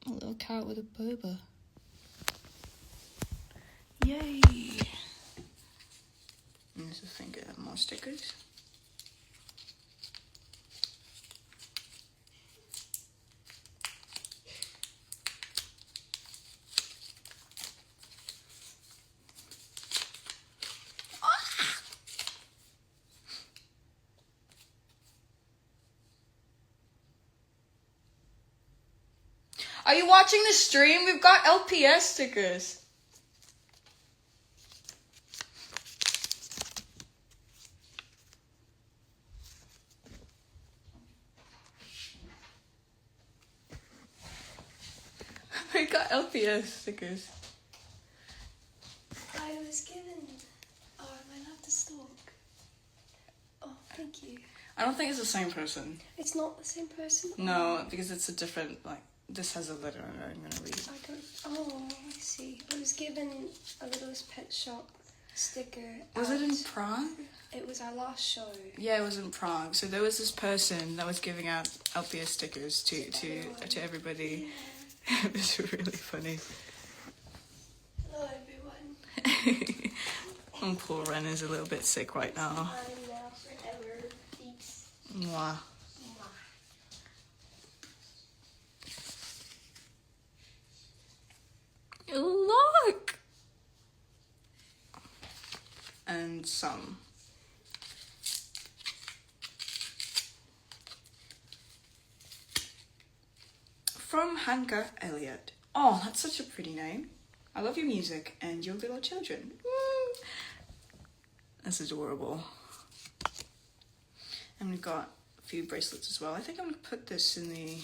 little cat with a boba. Yay! And there's a finger of more stickers. Are you watching the stream? We've got LPS stickers. We got LPS stickers. I was given... Oh, am I allowed to stalk? Oh, thank you. I don't think it's the same person. It's not the same person? No, because it's a different, like, this has a letter on it I'm gonna read. Oh, I see. I was given a Littlest Pet Shop sticker. Was it in Prague? It was our last show. Yeah, it was in Prague. So there was this person that was giving out LPS stickers to everybody. Yeah. It was really funny. Hello, everyone. And poor Ren is a little bit sick right now. I'm now forever. Peace. Mwah. Look! And some. From Hanka Elliott. Oh, that's such a pretty name. I love your music and your little children. That's adorable. And we've got a few bracelets as well. I think I'm gonna put this in the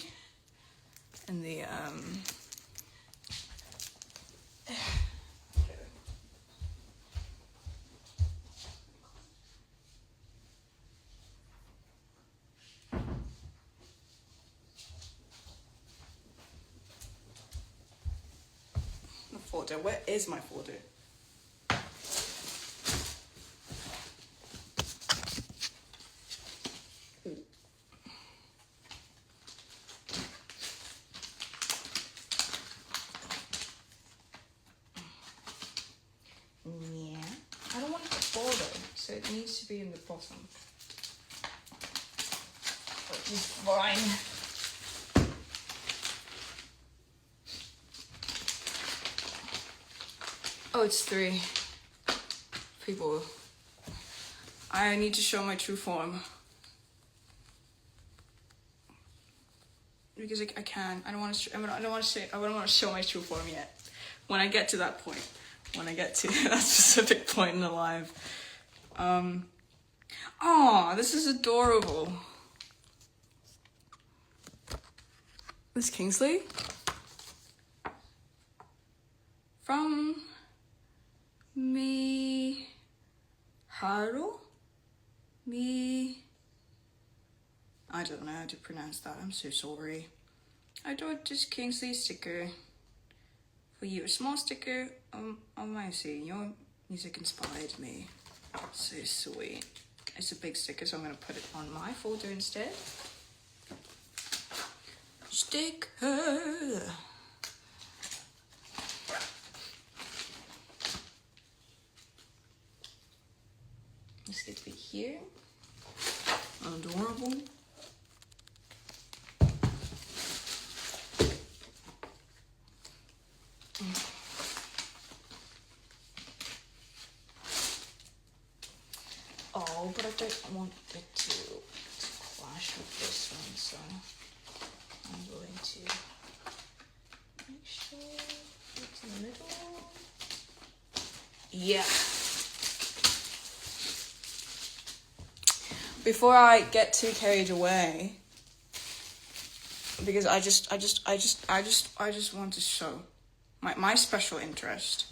folder. Where is my folder? Yeah. I don't want the folder, so it needs to be in the bottom. Which is fine. Oh, it's 3 people. I need to show my true form. because I can. I don't want to. I don't want to show my true form yet. When I get to that point, when I get to that specific point in the live. Oh, this is adorable. This Kingsley from me. Haru? Me. I don't know how to pronounce that. I'm so sorry. I adored this Kingsley sticker. For you, a small sticker on my scene. Your music inspired me. So sweet. It's a big sticker, so I'm going to put it on my folder instead. Sticker. Let's get it here. Adorable. Oh, but I don't want it to clash with this one, so I'm going to make sure it's in the middle. Yeah. Before I get too carried away, because I just want to show my special interest.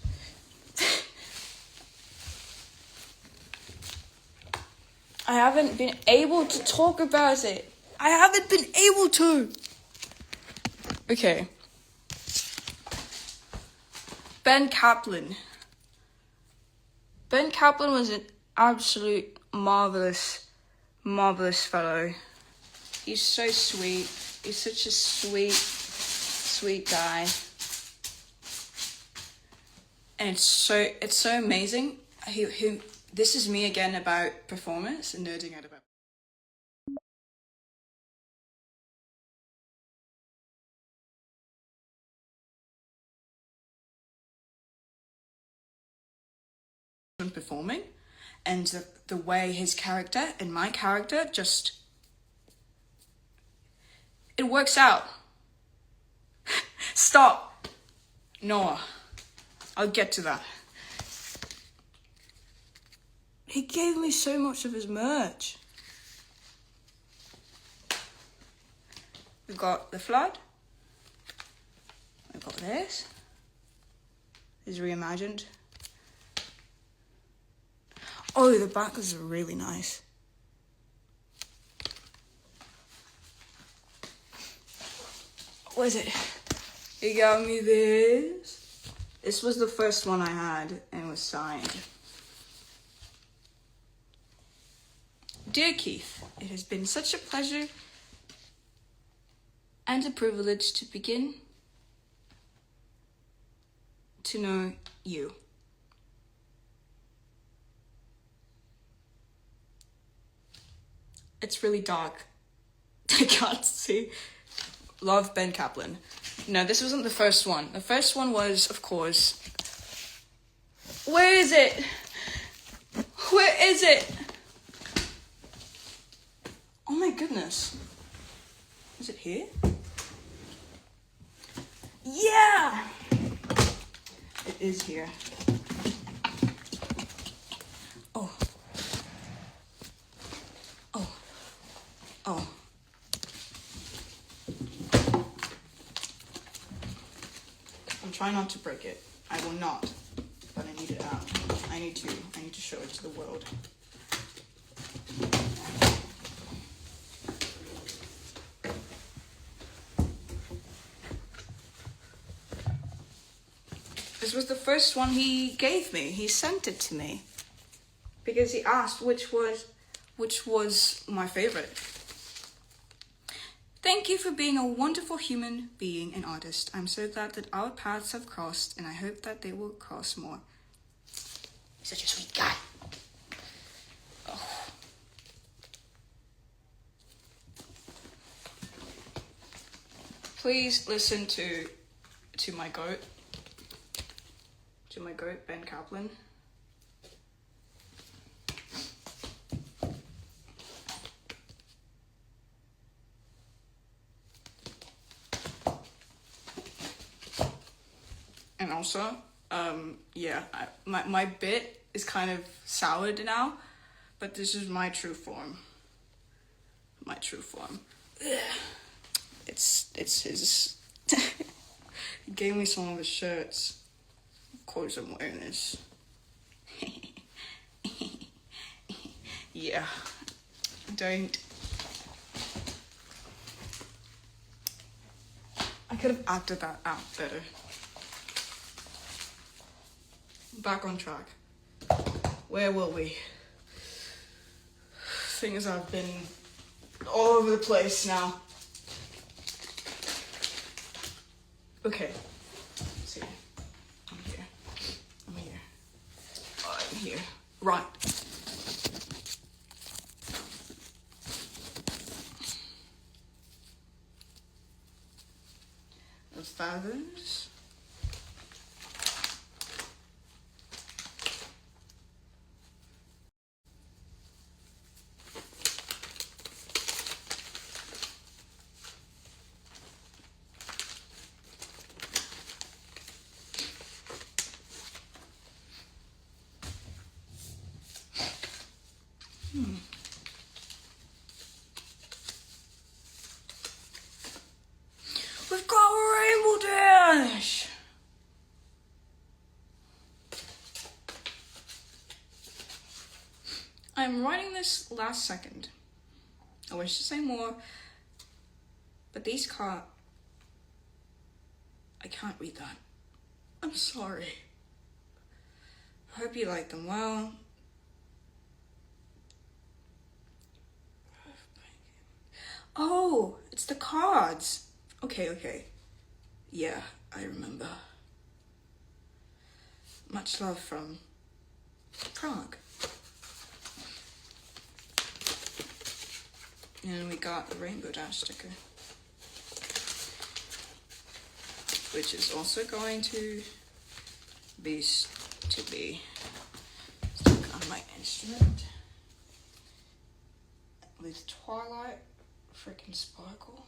I haven't been able to talk about it. I haven't been able to. Okay. Ben Kaplan. Ben Kaplan was an absolute marvelous fellow. He's so sweet. He's such a sweet guy. And it's so amazing. This is me again about performance and nerding out about performing, and the way his character and my character just, it works out. Stop, Noah. I'll get to that. He gave me so much of his merch. We've got the flood. We've got this. This is reimagined. Oh, the back is really nice. What is it? He got me this. This was the first one I had and it was signed. Dear Keith, it has been such a pleasure and a privilege to begin to know you. It's really dark. I can't see. Love, Ben Kaplan. No, this wasn't the first one. The first one was, of course... Where is it? Where is it? Oh my goodness. Is it here? Yeah! It is here. Oh. Oh. Oh. I'm trying not to break it. I will not. But I need it out. I need to show it to the world. This was the first one he gave me. He sent it to me because he asked which was my favorite. Thank you for being a wonderful human being and artist. I'm so glad that our paths have crossed, and I hope that they will cross more. He's such a sweet guy. Oh. Please listen to my goat. To my goat, Ben Kaplan. also. Yeah, my bit is kind of soured now, but this is my true form. My true form. Ugh. It's his. He gave me some of his shirts. Of course I'm wearing this. Yeah. Don't. I could have acted that out better. Back on track. Where were we? Thing is, I've been all over the place now. Okay. Let's see. I'm here. I'm here. Oh, I'm here. Right. The feathers. We've got a rainbow dash! I'm writing this last second. I wish to say more, but these can't. I can't read that. I'm sorry. I hope you like them well. Oh, it's the cards. Okay. Yeah, I remember. Much love from Prague. And we got the Rainbow Dash sticker, which is also going to be stuck on my instrument with Twilight freaking Sparkle.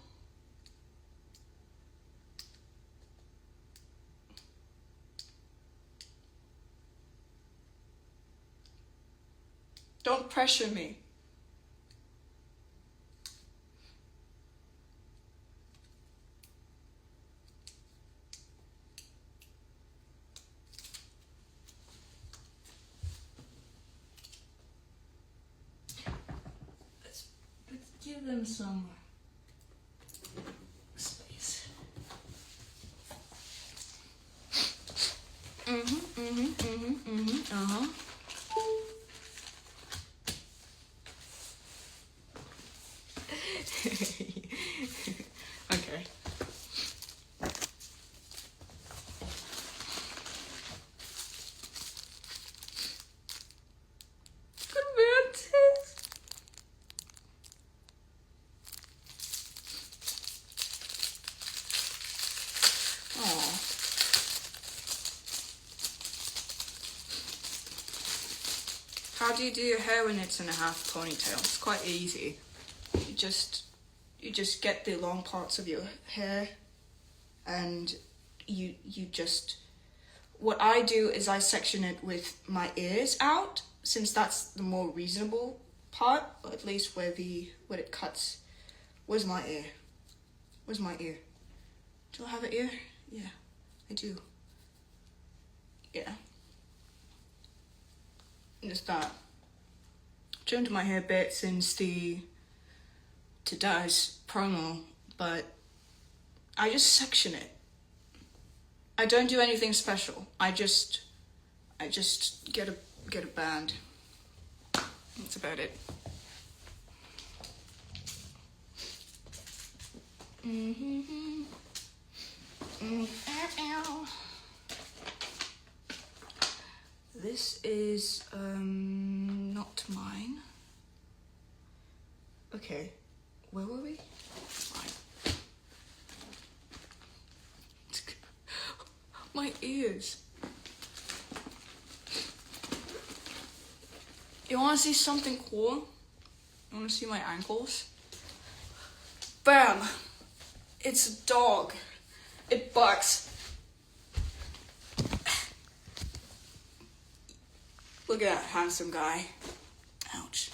Don't pressure me. Let's give them some space. Okay. Good mantis. Aww. How do you do your hair when it's in a half ponytail? It's quite easy. You just get the long parts of your hair and you just, what I do is I section it with my ears out, since that's the more reasonable part, or at least where it cuts. Where's my ear? Where's my ear? Do I have an ear? Yeah, I do. Yeah. Just that. Trimmed my hair a bit since the today's promo, but I just section it. I don't do anything special. I just get a band. That's about it. This is not mine. Okay, where were we? Fine. My ears. You wanna see something cool? You wanna see my ankles? Bam! It's a dog. It barks. Look at that handsome guy. Ouch.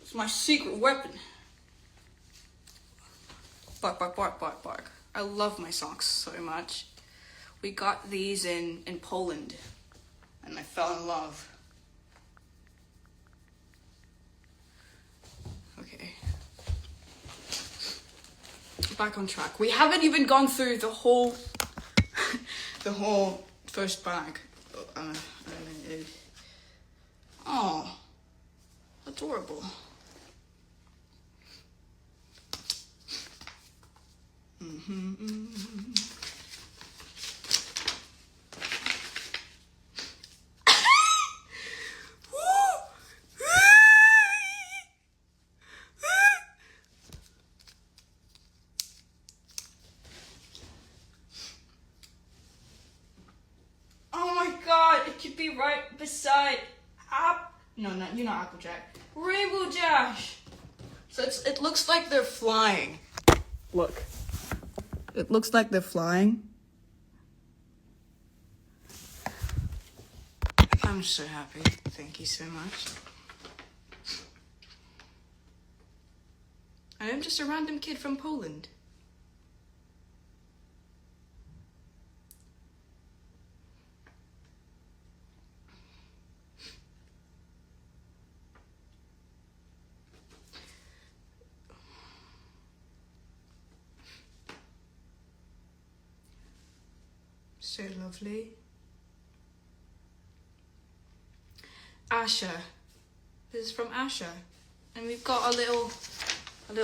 It's my secret weapon. Bark, bark, bark, bark, bark. I love my socks so much. We got these in Poland, and I fell in love. Okay. Back on track. We haven't even gone through the whole the whole first bag. Oh, adorable. Oh my god, it could be right beside No, you're not Applejack. Rainbow Dash. So it looks like they're flying. Look. It looks like they're flying. I'm so happy. Thank you so much. I am just a random kid from Poland. So lovely. Asha. This is from Asha. And we've got a little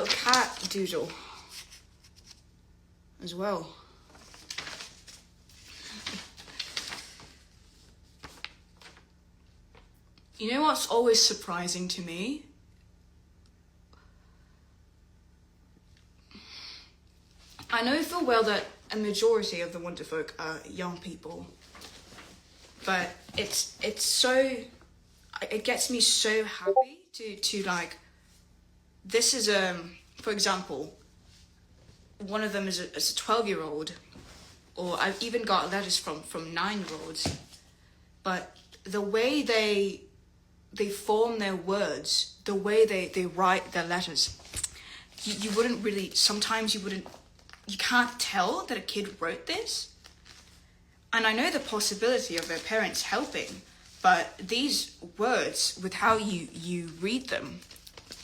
cat doodle as well. You know what's always surprising to me? I know full well that a majority of the Wonderfolk are young people, but it gets me so happy to like, this is for example, one of them is a 12-year-old, or I've even got letters from 9-year-olds, but the way they form their words, the way they write their letters, you wouldn't really, sometimes you can't tell that a kid wrote this. And I know the possibility of their parents helping, but these words, with how you read them,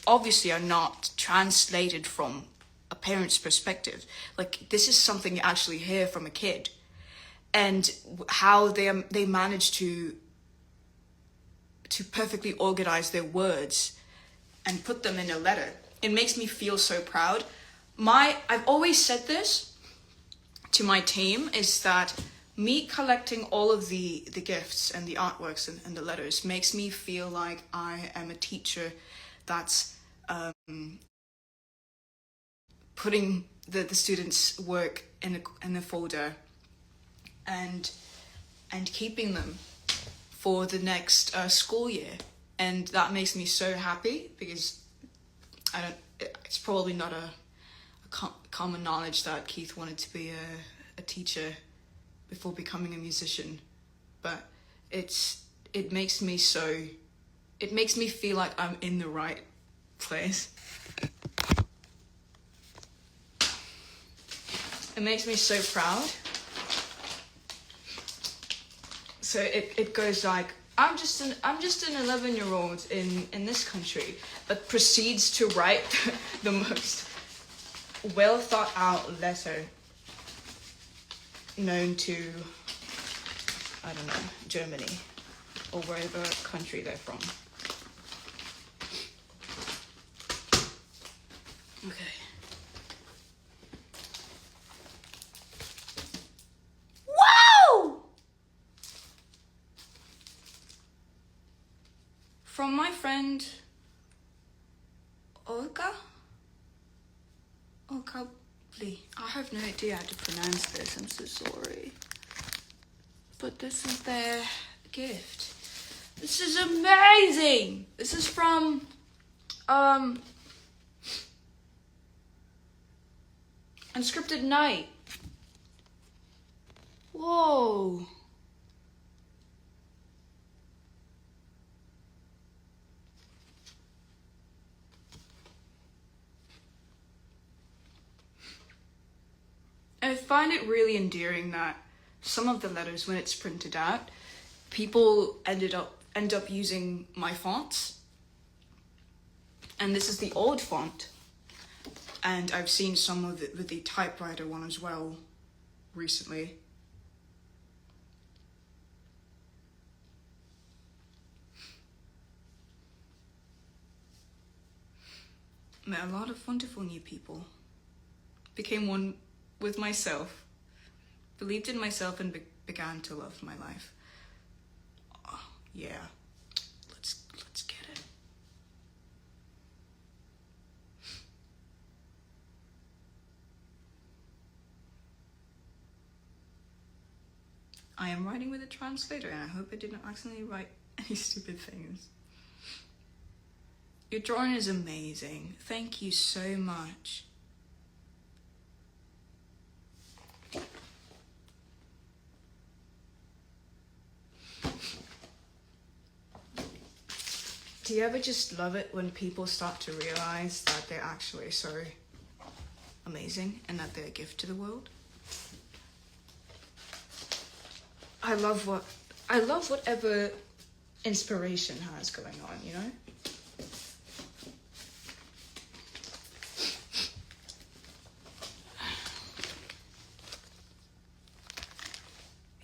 obviously are not translated from a parent's perspective. Like, this is something you actually hear from a kid. And how they manage to perfectly organize their words and put them in a letter. It makes me feel so proud. I've always said this to my team, is that me collecting all of the gifts and the artworks and the letters makes me feel like I am a teacher that's putting the students' work in a folder and keeping them for the next school year. And that makes me so happy, because it's probably not a common knowledge that Keith wanted to be a teacher before becoming a musician, but it makes me feel like I'm in the right place. It makes me so proud. So it goes like, I'm just an 11-year-old in this country, but proceeds to write the most well thought out letter known to, I don't know, Germany or wherever country they're from. Okay. Wow! From my friend Olga? I have no idea how to pronounce this, I'm so sorry. But this is their gift. This is amazing! This is from Unscripted Night. Whoa. I find it really endearing that some of the letters, when it's printed out, people end up using my fonts. And this is the old font. And I've seen some of it with the typewriter one as well recently. Met a lot of wonderful new people. Became one with myself. Believed in myself and began to love my life. Oh, yeah. Let's get it. I am writing with a translator and I hope I did not accidentally write any stupid things. Your drawing is amazing. Thank you so much. Do you ever just love it when people start to realize that they're actually so amazing and that they're a gift to the world? I love whatever inspiration has going on, you know?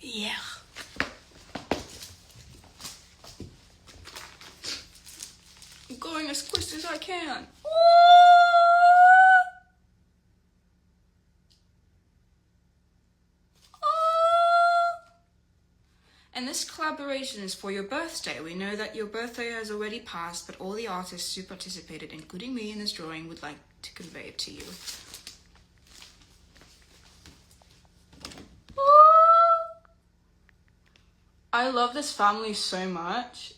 Yeah. I'm going as quick as I can. And this collaboration is for your birthday. We know that your birthday has already passed, but all the artists who participated, including me in this drawing, would like to convey it to you. I love this family so much.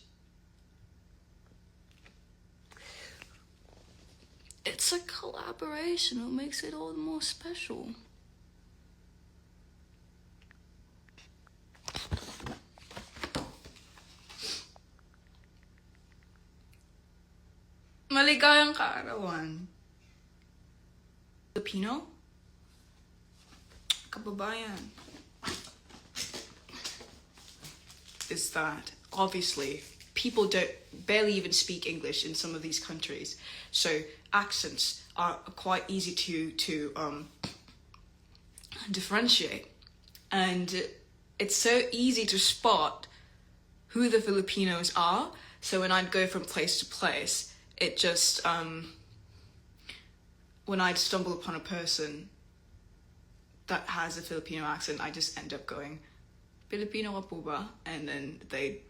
It's a collaboration, what makes it all the more special. Maligayang kaarawan. Filipino? Kababayan. Is that obviously people barely even speak English in some of these countries, so accents are quite easy to differentiate, and it's so easy to spot who the Filipinos are. So when I'd go from place to place, it just when I'd stumble upon a person that has a Filipino accent, I just end up going, Filipino ka po ba? And then they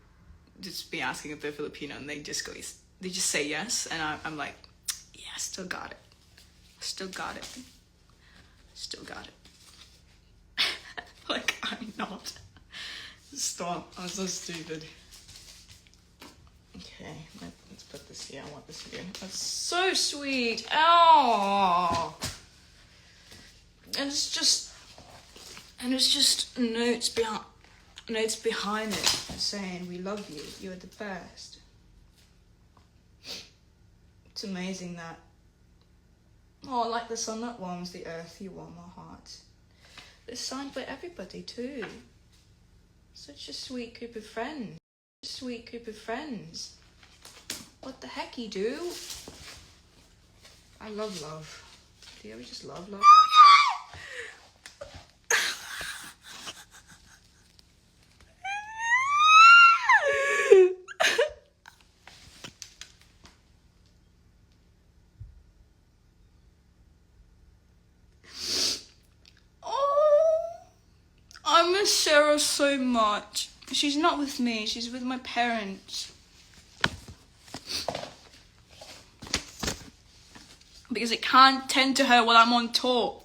just be asking if they're Filipino, and they just say yes, and I'm like, yeah, still got it. Like, I'm not. Stop, I'm so stupid. Okay, let's put this here. I want this here. That's so sweet. Oh, and it's just notes behind it saying, we love you, you're the best. It's amazing that, like the sun that warms the earth, you warm our hearts. It's signed by everybody too. Such a sweet group of friends. What the heck you do? I love love. Do you ever just love love? I miss Sarah so much. She's not with me, she's with my parents. Because I can't tend to her while I'm on tour.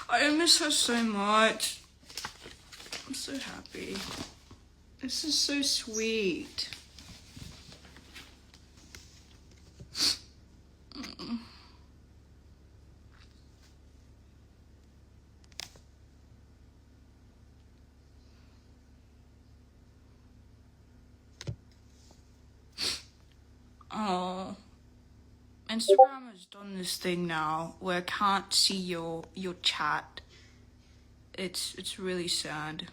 I miss her so much. I'm so happy. This is so sweet. Instagram has done this thing now where I can't see your chat. It's really sad.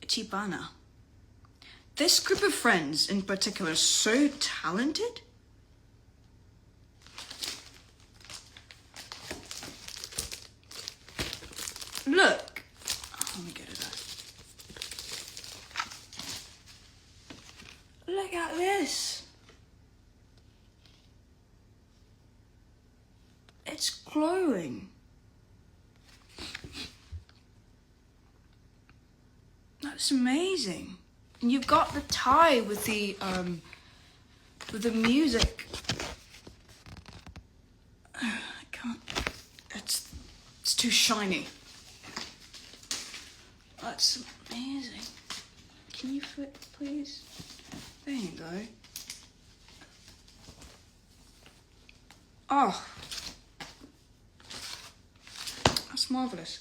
Chibana. This group of friends in particular is so talented. Look. Oh, let me get it out. Look at this. It's glowing. That's amazing. And you've got the tie with the music. I can't. It's too shiny. That's amazing. Can you flip, please? There you go. Oh, that's marvelous.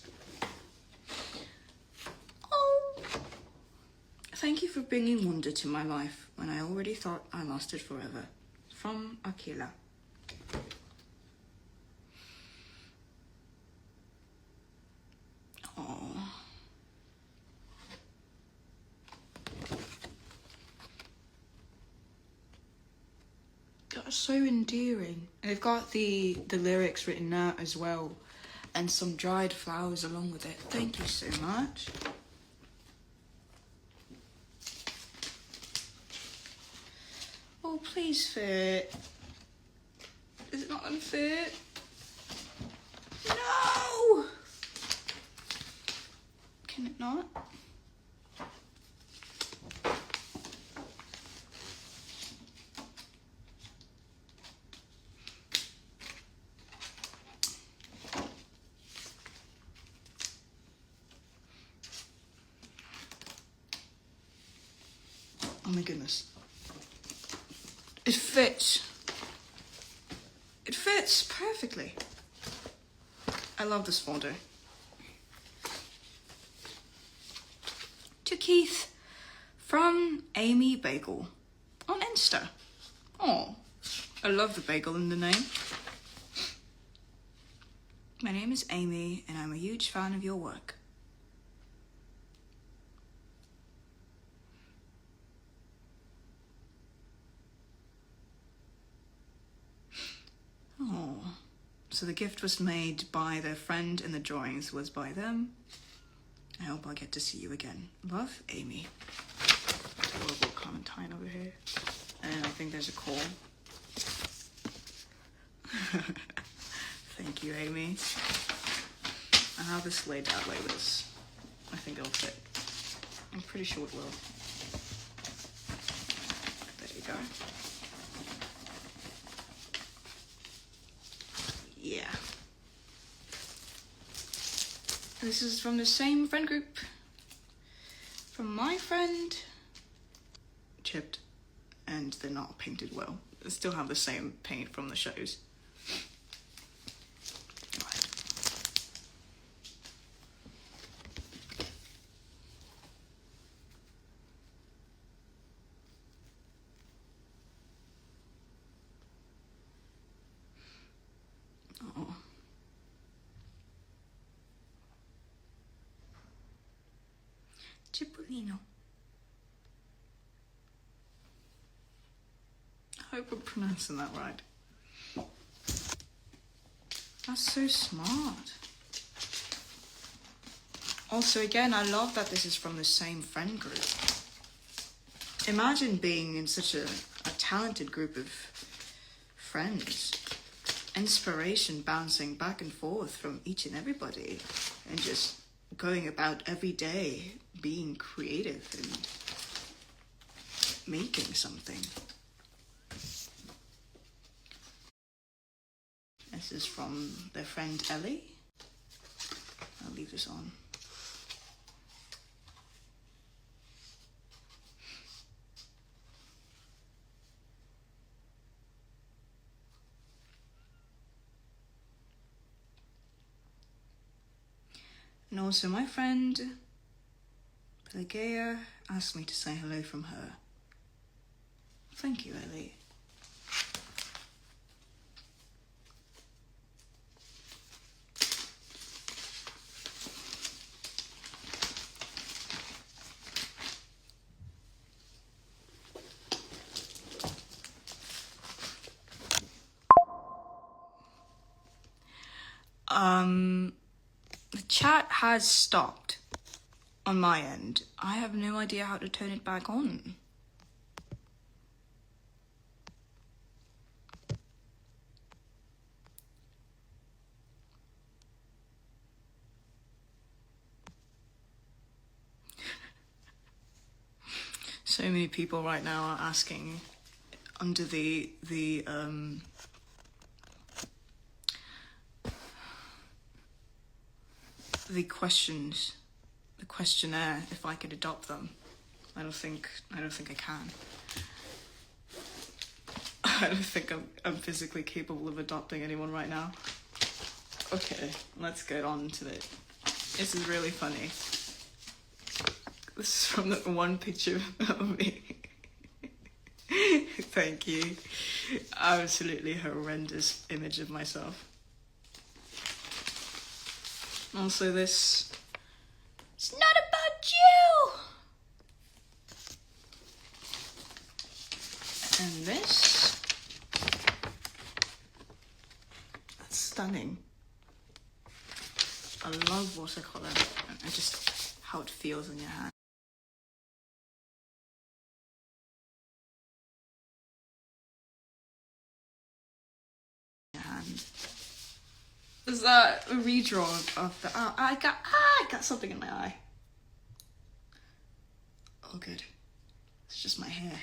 Thank you for bringing wonder to my life when I already thought I lost it forever. From Akila. Oh. That's so endearing. And they've got the lyrics written out as well, and some dried flowers along with it. Thank you so much. Oh, please fit. Is it not gonna fit? No! Can it not? Oh my goodness. It fits. It fits perfectly. I love this folder. To Keith from Amy Bagel on Insta. Oh, I love the bagel in the name. My name is Amy and I'm a huge fan of your work. Oh, so the gift was made by their friend and the drawings was by them. I hope I'll get to see you again. Love, Amy. Adorable Clementine over here. And I think there's a call. Thank you, Amy. I have this laid out like this. I think it'll fit. I'm pretty sure it will. There you go. Yeah. This is from the same friend group. From my friend. Chipped. And they're not painted well. They still have the same paint from the shows. Oh. Cipollino. I hope I'm pronouncing that right. That's so smart. Also, again, I love that this is from the same friend group. Imagine being in such a talented group of friends. Inspiration bouncing back and forth from each and everybody. And just going about every day being creative and making something. This is from their friend Ellie. I'll leave this on. And also my friend Pelageya asked me to say hello from her. Thank you, Ellie. The chat has stopped on my end. I have no idea how to turn it back on. So many people right now are asking under the questions, the questionnaire, if I could adopt them. I don't think I can. I don't think I'm physically capable of adopting anyone right now. Okay, let's get on to it. This is really funny. This is from the one picture of me. Thank you. Absolutely horrendous image of myself. Also this, it's not about you! And this, that's stunning. I love watercolor. I just, how it feels in your hand. Is that a redraw of the? Oh, I got something in my eye. Oh, good. It's just my hair.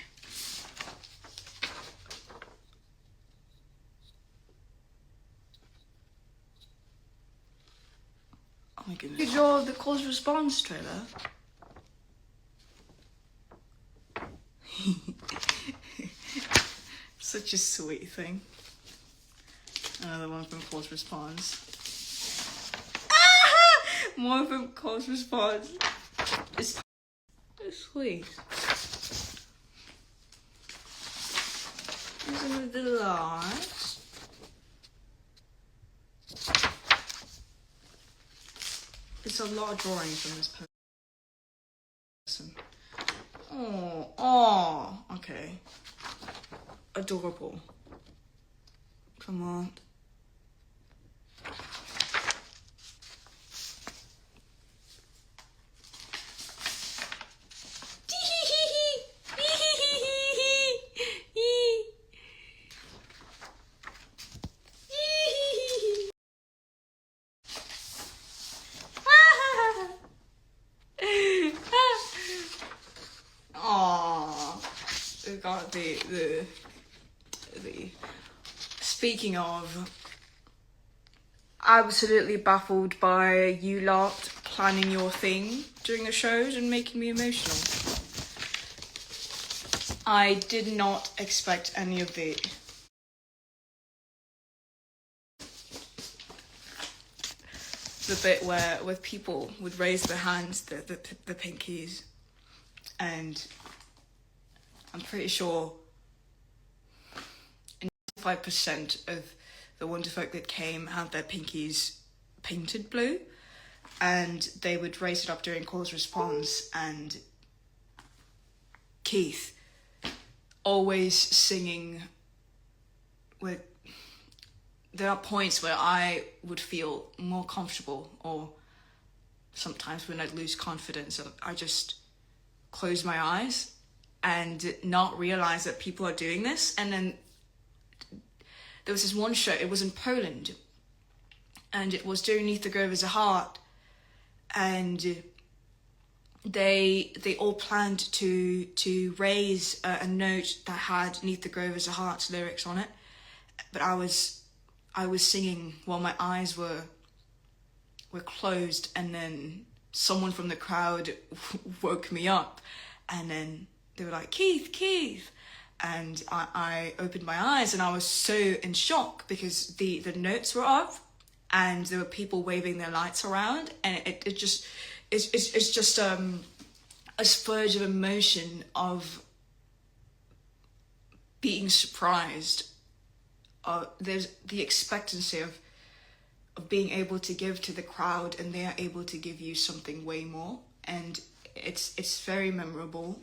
Oh my goodness. You draw the cause response trailer. Such a sweet thing. Another one from cause response. More from cause response. It's so sweet. Isn't the last? It's a lot of drawings from this person. Oh, okay. Adorable. Come on. We got the speaking of, absolutely baffled by you lot planning your thing during the shows and making me emotional. I did not expect any of the bit where people would raise their hands, the pinkies, and I'm pretty sure 95% of the Wonderfolk that came had their pinkies painted blue, and they would raise it up during cause response, and Keith always singing with, there are points where I would feel more comfortable, or sometimes when I'd lose confidence, I just close my eyes and not realize that people are doing this. And then there was this one show, it was in Poland, and it was during Neath the Grove as a Heart, and they all planned to raise a note that had Neath the Grove as a Heart's lyrics on it, but I was singing while my eyes were closed, and then someone from the crowd woke me up, and then they were like, Keith, and I opened my eyes, and I was so in shock because the notes were up, and there were people waving their lights around, and it's just a spurge of emotion of being surprised. There's the expectancy of being able to give to the crowd, and they are able to give you something way more, and it's very memorable.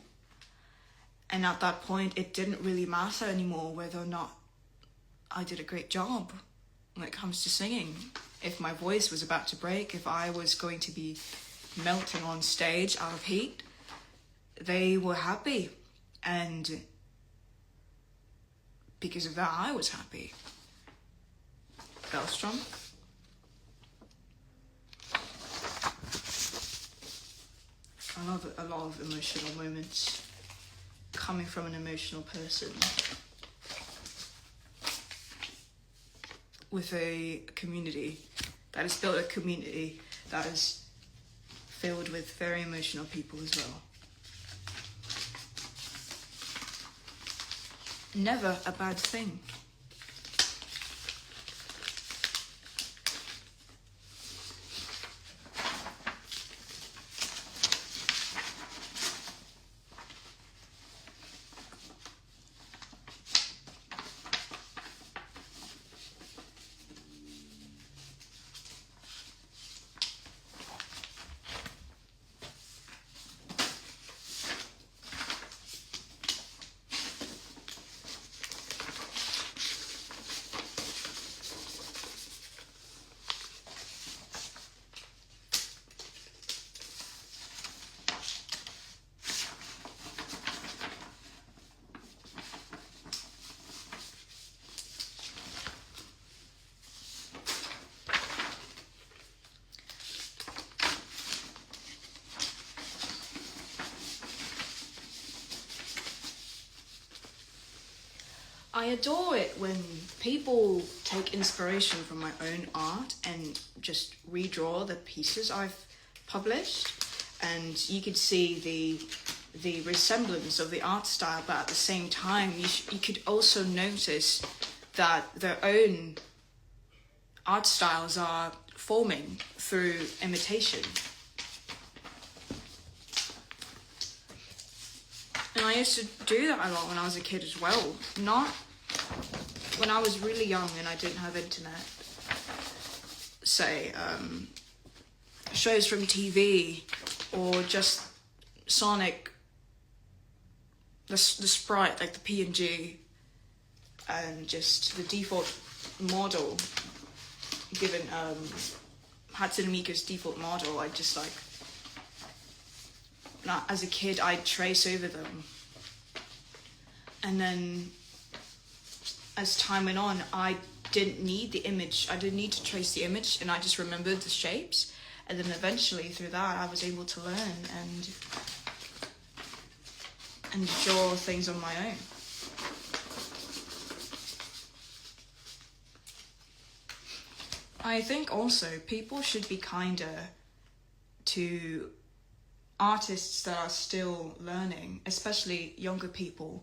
And at that point, it didn't really matter anymore whether or not I did a great job when it comes to singing. If my voice was about to break, if I was going to be melting on stage out of heat, they were happy. And because of that, I was happy. Bellstrom. I love a lot of emotional moments coming from an emotional person with a community that has built a community that is filled with very emotional people as well. Never a bad thing. I adore it when people take inspiration from my own art and just redraw the pieces I've published, and you could see the resemblance of the art style, but at the same time you could also notice that their own art styles are forming through imitation. And I used to do that a lot when I was a kid as well. Not when I was really young and I didn't have internet. Say, shows from TV, or just Sonic, the sprite, like the PNG, and just the default model, given Hatsune Miiku's default model, I just like, as a kid, I'd trace over them. And then as time went on, I didn't need the image. I didn't need to trace the image, and I just remembered the shapes. And then eventually through that, I was able to learn and draw things on my own. I think also people should be kinder to artists that are still learning, especially younger people.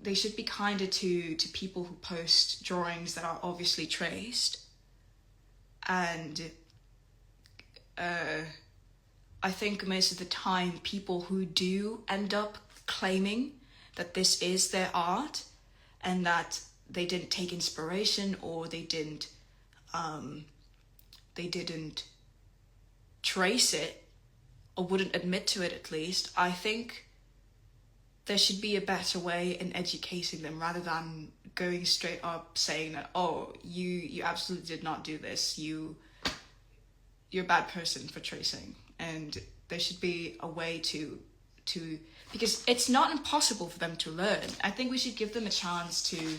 They should be kinder to people who post drawings that are obviously traced. And I think most of the time people who do end up claiming that this is their art and that they didn't take inspiration, or they didn't trace it, or wouldn't admit to it at least, I think there should be a better way in educating them, rather than going straight up saying that, oh, you absolutely did not do this, you're a bad person for tracing. And there should be a way to because it's not impossible for them to learn. I think we should give them a chance to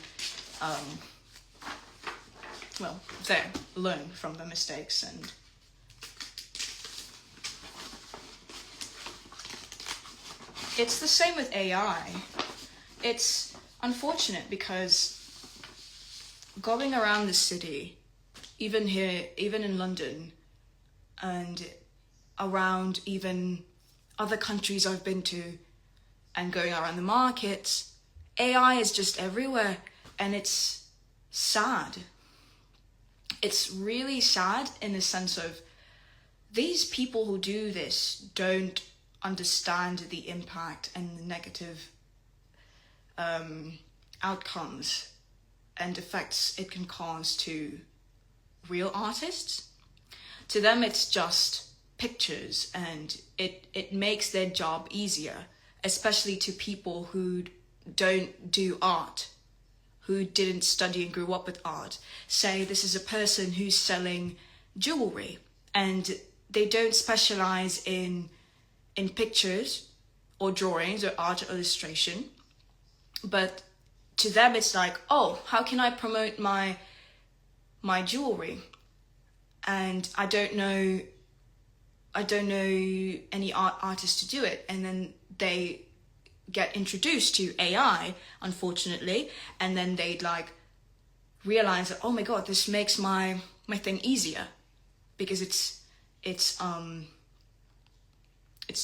learn from the mistakes. And it's the same with AI. It's unfortunate because going around the city, even here, even in London, and around even other countries I've been to, and going around the markets, AI is just everywhere, and it's sad. it's really sad in the sense of these people who do this don't understand the impact and the negative outcomes and effects it can cause to real artists. To them, it's just pictures, and it makes their job easier, especially to people who don't do art, who didn't study and grew up with art. Say this is a person who's selling jewelry and they don't specialize in pictures or drawings or art or illustration, but to them it's like, oh, how can I promote my jewelry? And I don't know any artist to do it. And then they get introduced to AI, unfortunately, and then they'd like realize that, oh my god, this makes my thing easier because it's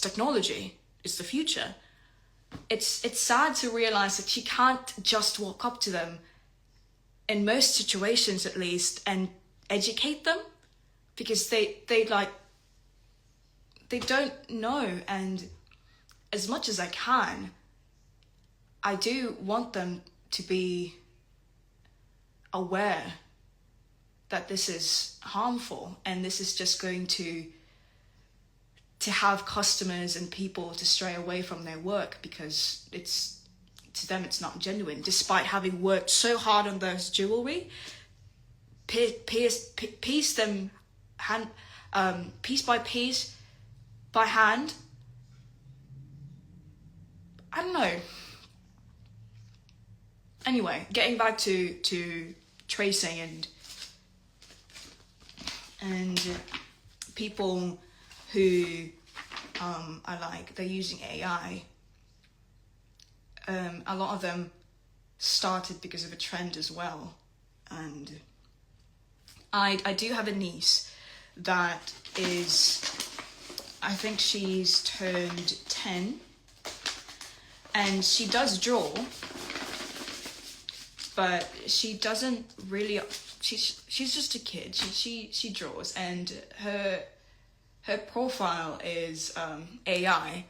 technology, it's the future. It's sad to realize that you can't just walk up to them, in most situations at least, and educate them, because they don't know. And as much as I can, I do want them to be aware that this is harmful, and this is just going to have customers and people to stray away from their work, because to them it's not genuine, despite having worked so hard on those jewelry, piece them hand, piece by piece, by hand. I don't know. Anyway, getting back to tracing and people who are like, they're using AI. A lot of them started because of a trend as well. And I do have a niece that is, I think she's turned 10, and she does draw, but she doesn't really, she's just a kid. She draws, and her profile is AI,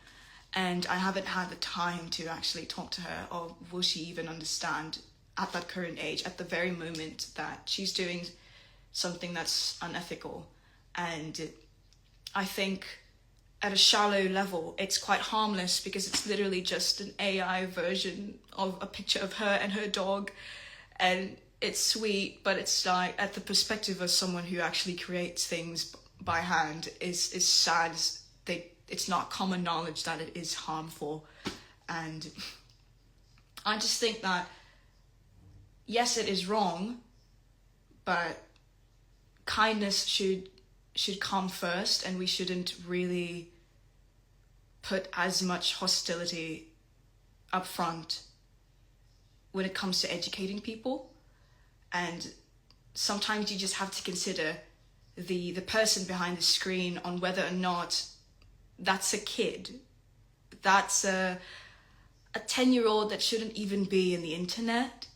and I haven't had the time to actually talk to her, or will she even understand at that current age, at the very moment that she's doing something that's unethical. And I think at a shallow level, it's quite harmless, because it's literally just an AI version of a picture of her and her dog, and it's sweet, but it's like, at the perspective of someone who actually creates things by hand, is sad. It's not common knowledge that it is harmful. And I just think that, yes, it is wrong, but kindness should come first, and we shouldn't really put as much hostility up front when it comes to educating people. And sometimes you just have to consider the person behind the screen, on whether or not that's a kid. That's a 10-year-old that shouldn't even be in the internet,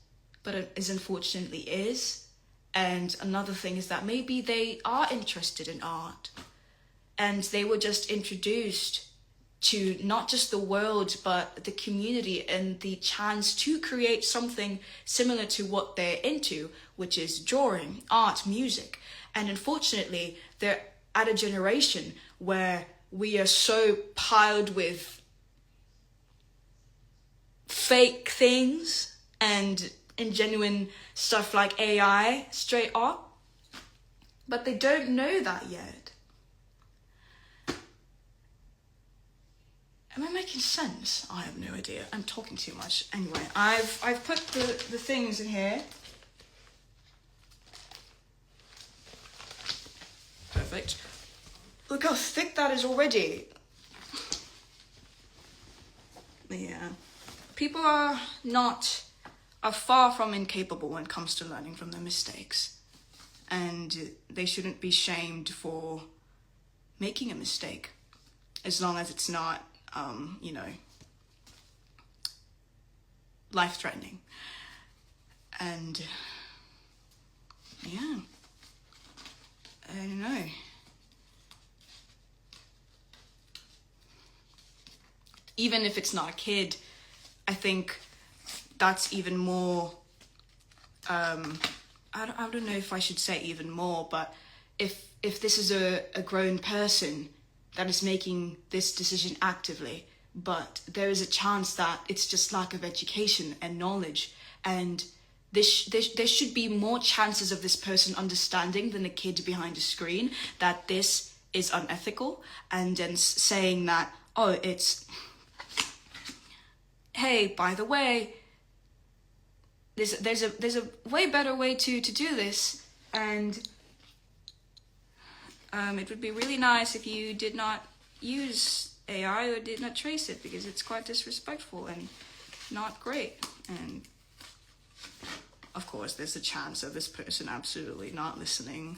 but it is, unfortunately is. And another thing is that maybe they are interested in art, and they were just introduced to not just the world, but the community, and the chance to create something similar to what they're into, which is drawing, art, music. And unfortunately, they're at a generation where we are so piled with fake things and ingenuine stuff like AI straight up, but they don't know that yet. Am I making sense? I have no idea. I'm talking too much. Anyway, I've put the things in here. Perfect. Look how thick that is already. Yeah. People are far from incapable when it comes to learning from their mistakes. And they shouldn't be shamed for making a mistake, as long as it's not, life-threatening. And yeah. I don't know. Even if it's not a kid, I think that's even more, I don't know if I should say even more, but if this is a grown person that is making this decision actively, but there is a chance that it's just lack of education and knowledge, and there should be more chances of this person understanding than a kid behind a screen that this is unethical, and then saying that, oh, it's, hey, by the way, there's a way better way to do this, and it would be really nice if you did not use AI or did not trace it, because it's quite disrespectful and not great. And of course, there's a chance of this person absolutely not listening,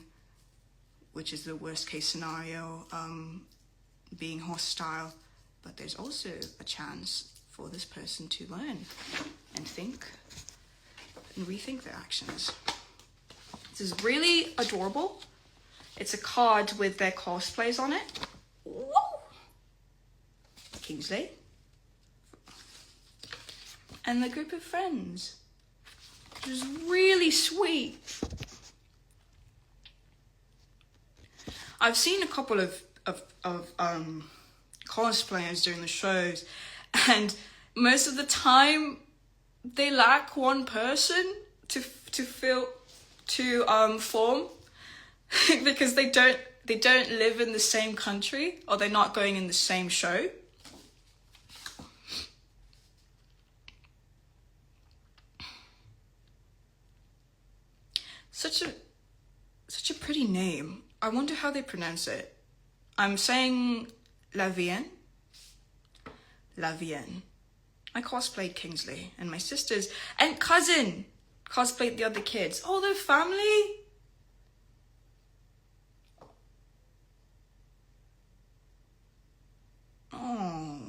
which is the worst case scenario, being hostile. But there's also a chance for this person to learn and think and rethink their actions. This is really adorable. It's a card with their cosplays on it. Whoa! Kingsley. And the group of friends. Which is really sweet. I've seen a couple of cosplayers during the shows, and most of the time they lack one person to form because they don't live in the same country, or they're not going in the same show. Such a pretty name. I wonder how they pronounce it. I'm saying La Vienne. La Vienne. I cosplayed Kingsley, and my sisters and cousin cosplayed the other kids. Oh, they're family. Oh.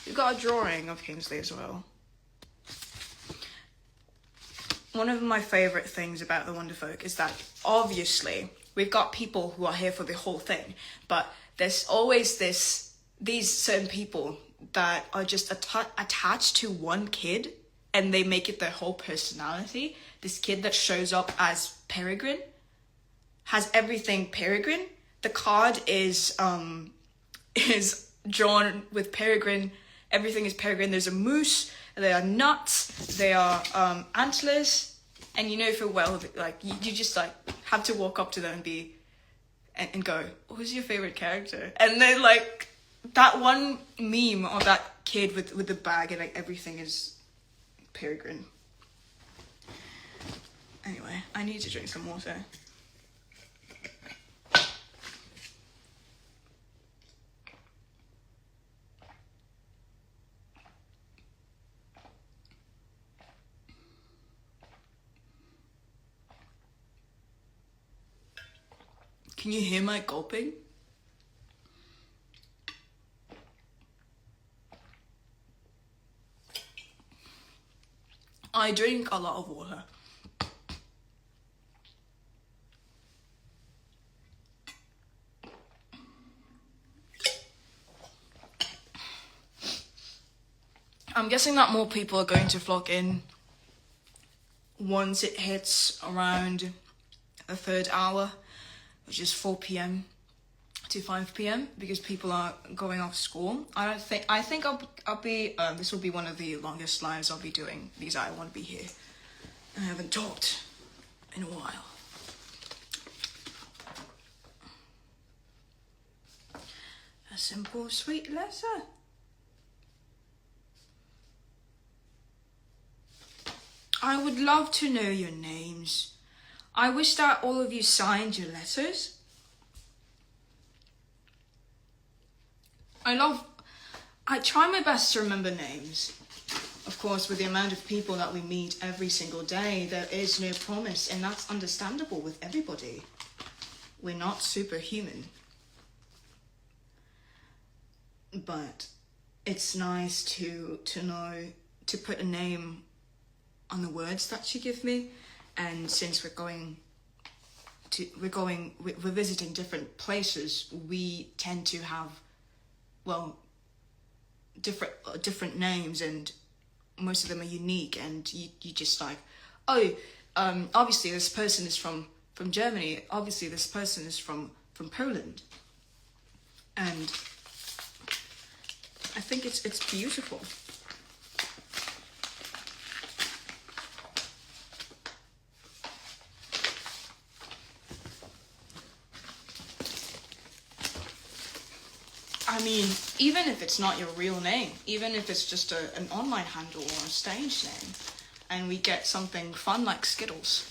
We've got a drawing of Kingsley as well. One of my favourite things about the Wonderfolk is that obviously we've got people who are here for the whole thing, but there's always these certain people that are just attached to one kid, and they make it their whole personality. This kid that shows up as Peregrine has everything Peregrine. The card is drawn with Peregrine. Everything is Peregrine. There's a moose. There are nuts. There are antlers. And you know for well, like you just like have to walk up to them and go, "Who's your favorite character?" And then like that one meme of that kid with the bag, and like everything is Peregrine. Anyway, I need to drink some water. Can you hear my gulping? I drink a lot of water. I'm guessing that more people are going to flock in once it hits around the third hour, which is 4 p.m. to 5 p.m. because people are going off school. I think I'll be this will be one of the longest lives I'll be doing because I want to be here. I haven't talked in a while. A simple, sweet letter. I would love to know your names. I wish that all of you signed your letters. I try my best to remember names. Of course, with the amount of people that we meet every single day, there is no promise, and that's understandable with everybody. We're not superhuman. But it's nice to know, to put a name on the words that you give me. And since we're going we're visiting different places, we tend to have, well, different names, and most of them are unique, and you just like, oh, obviously this person is from Germany, obviously this person is from Poland, and I think it's beautiful. I mean, even if it's not your real name, even if it's just an online handle or a stage name, and we get something fun like Skittles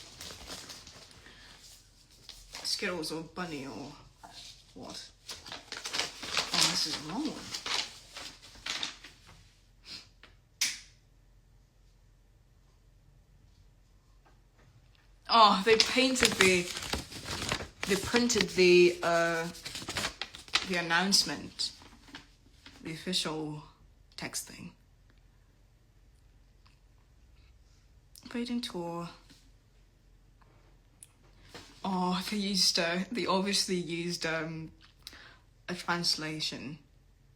or Bunny or what? Oh, this is a long one. Oh, they printed the announcement, the official text thing. Grading tour. Oh, they obviously used a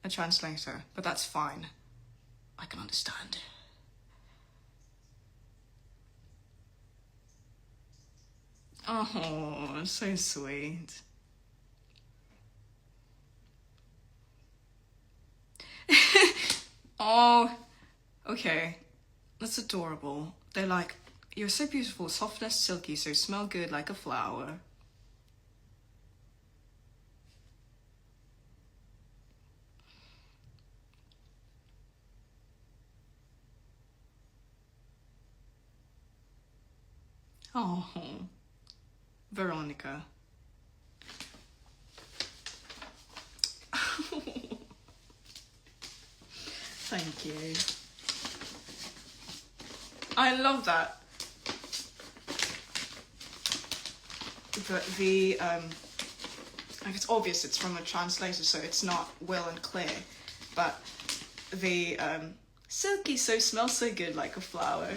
translator, but that's fine. I can understand. Oh, so sweet. Oh, okay. That's adorable. They're like, you're so beautiful, soft as silky, so smell good like a flower. Oh, Veronica. Thank you. I love that. But like, it's obvious it's from a translator, so it's not well and clear. But the silky, so smells so good like a flower.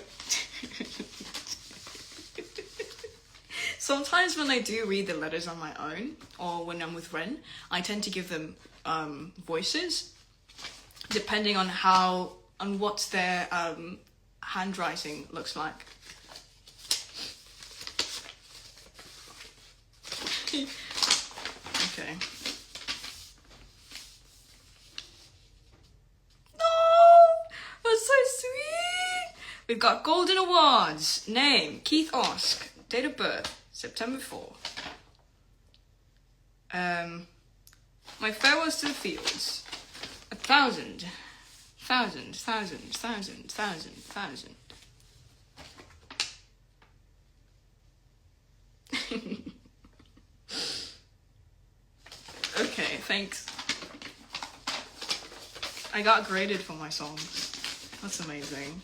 Sometimes when I do read the letters on my own, or when I'm with Ren, I tend to give them voices, depending on what their handwriting looks like. Okay. Oh, that's so sweet. We've got Golden Awards. Name, Keith Osk. Date of birth, September 4. My farewells to the fields. 1,000. Okay, thanks. I got graded for my songs. That's amazing.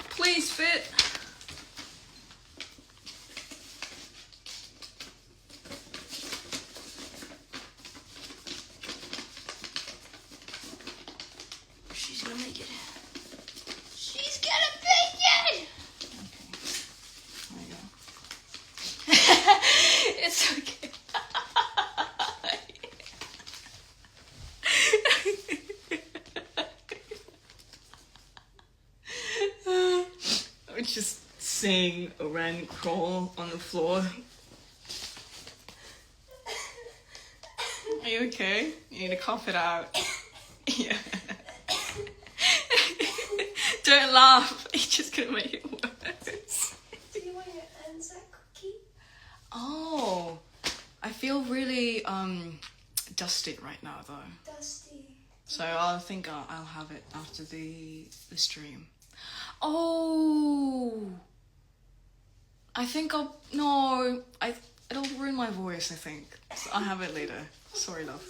Please fit. She's gonna make it. She's gonna make it! Okay. There you go. It's okay. I'm just seeing Ren crawl on the floor. Are you okay? You need to cough it out. Yeah. Don't laugh. It's just gonna make it worse. Do you want your Anzac cookie? Oh, I feel really dusty right now though. Dusty. So I think I'll have it after the stream. Oh, I think it'll ruin my voice. I think so I'll have it later. Sorry, love.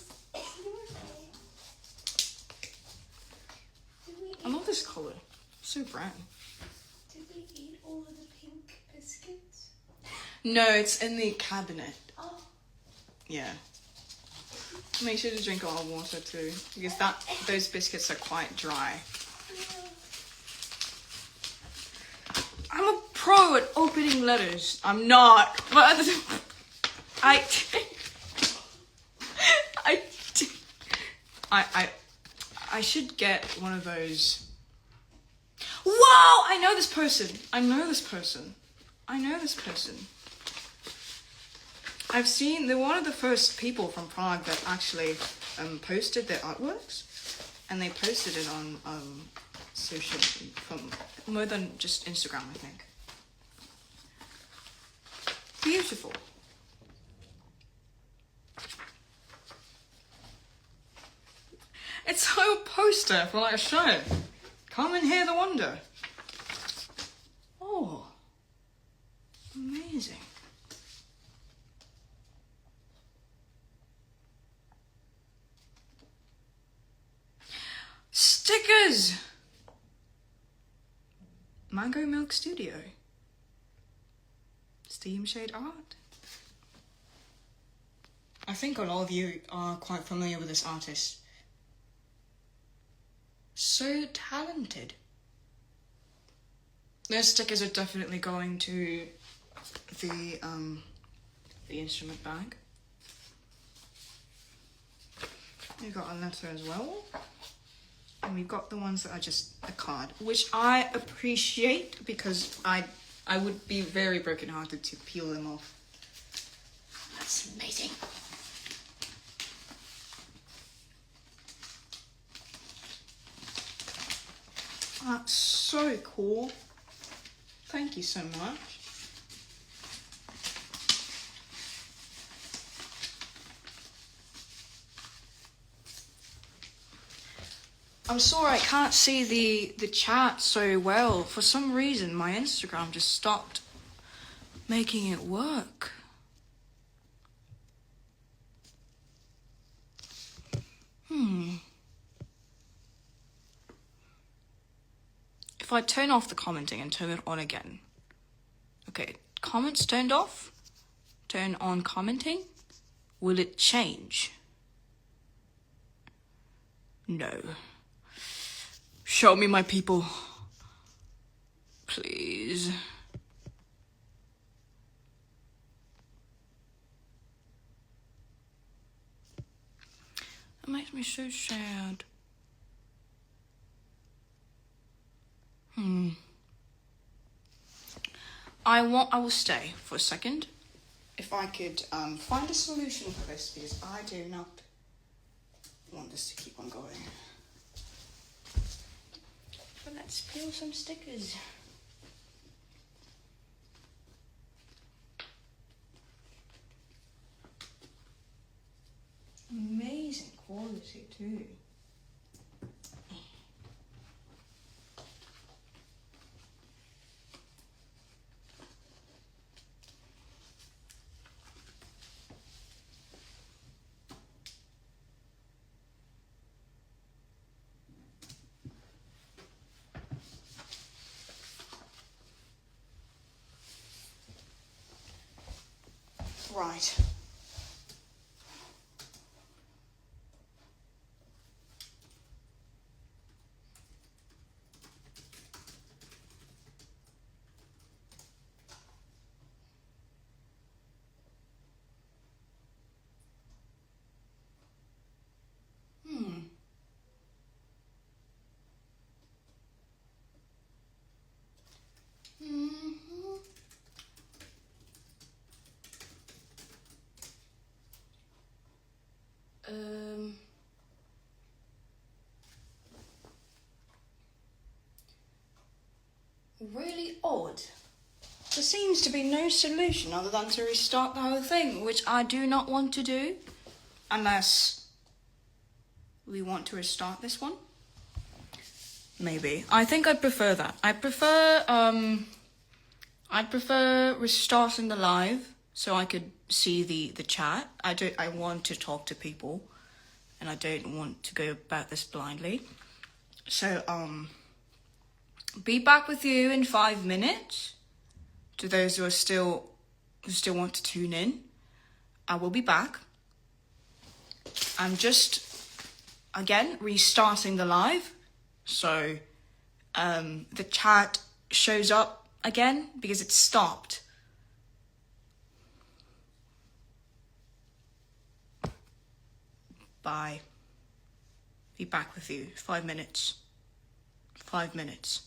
I love this color. So brown. Did we eat all of the pink biscuits? No, it's in the cabinet. Oh. Yeah. Make sure to drink a lot of water too, because those biscuits are quite dry. I'm a pro at opening letters. I'm not. But I should get one of those. Wow! I know this person. I've seen, they're one of the first people from Prague that actually posted their artworks, and they posted it on social, from more than just Instagram, I think. Beautiful. It's like a poster for like a show. Come and hear the wonder. Oh, amazing. Stickers! Mango Milk Studio. Steam Shade Art. I think a lot of you are quite familiar with this artist. So talented. Those stickers are definitely going to the instrument bag. We've got a letter as well. And we've got the ones that are just a card, which I appreciate because I would be very brokenhearted to peel them off. That's amazing. That's so cool. Thank you so much. I'm sorry I can't see the chat so well. For some reason, my Instagram just stopped making it work. If I turn off the commenting and turn it on again. Okay, comments turned off. Turn on commenting. Will it change? No. Show me my people. Please. It makes me so sad. I will stay for a second. If I could find a solution for this, because I do not want this to keep on going. But let's peel some stickers. Amazing quality too. Right. Really odd. There seems to be no solution other than to restart the whole thing, which I do not want to do, unless we want to restart this one. Maybe. I think I'd prefer that. I'd prefer restarting the live so I could see the chat. I want to talk to people, and I don't want to go about this blindly. So be back with you in 5 minutes. To those who still want to tune in, I will be back. I'm just again restarting the live, so the chat shows up again because it stopped. Bye. Be back with you. 5 minutes. 5 minutes.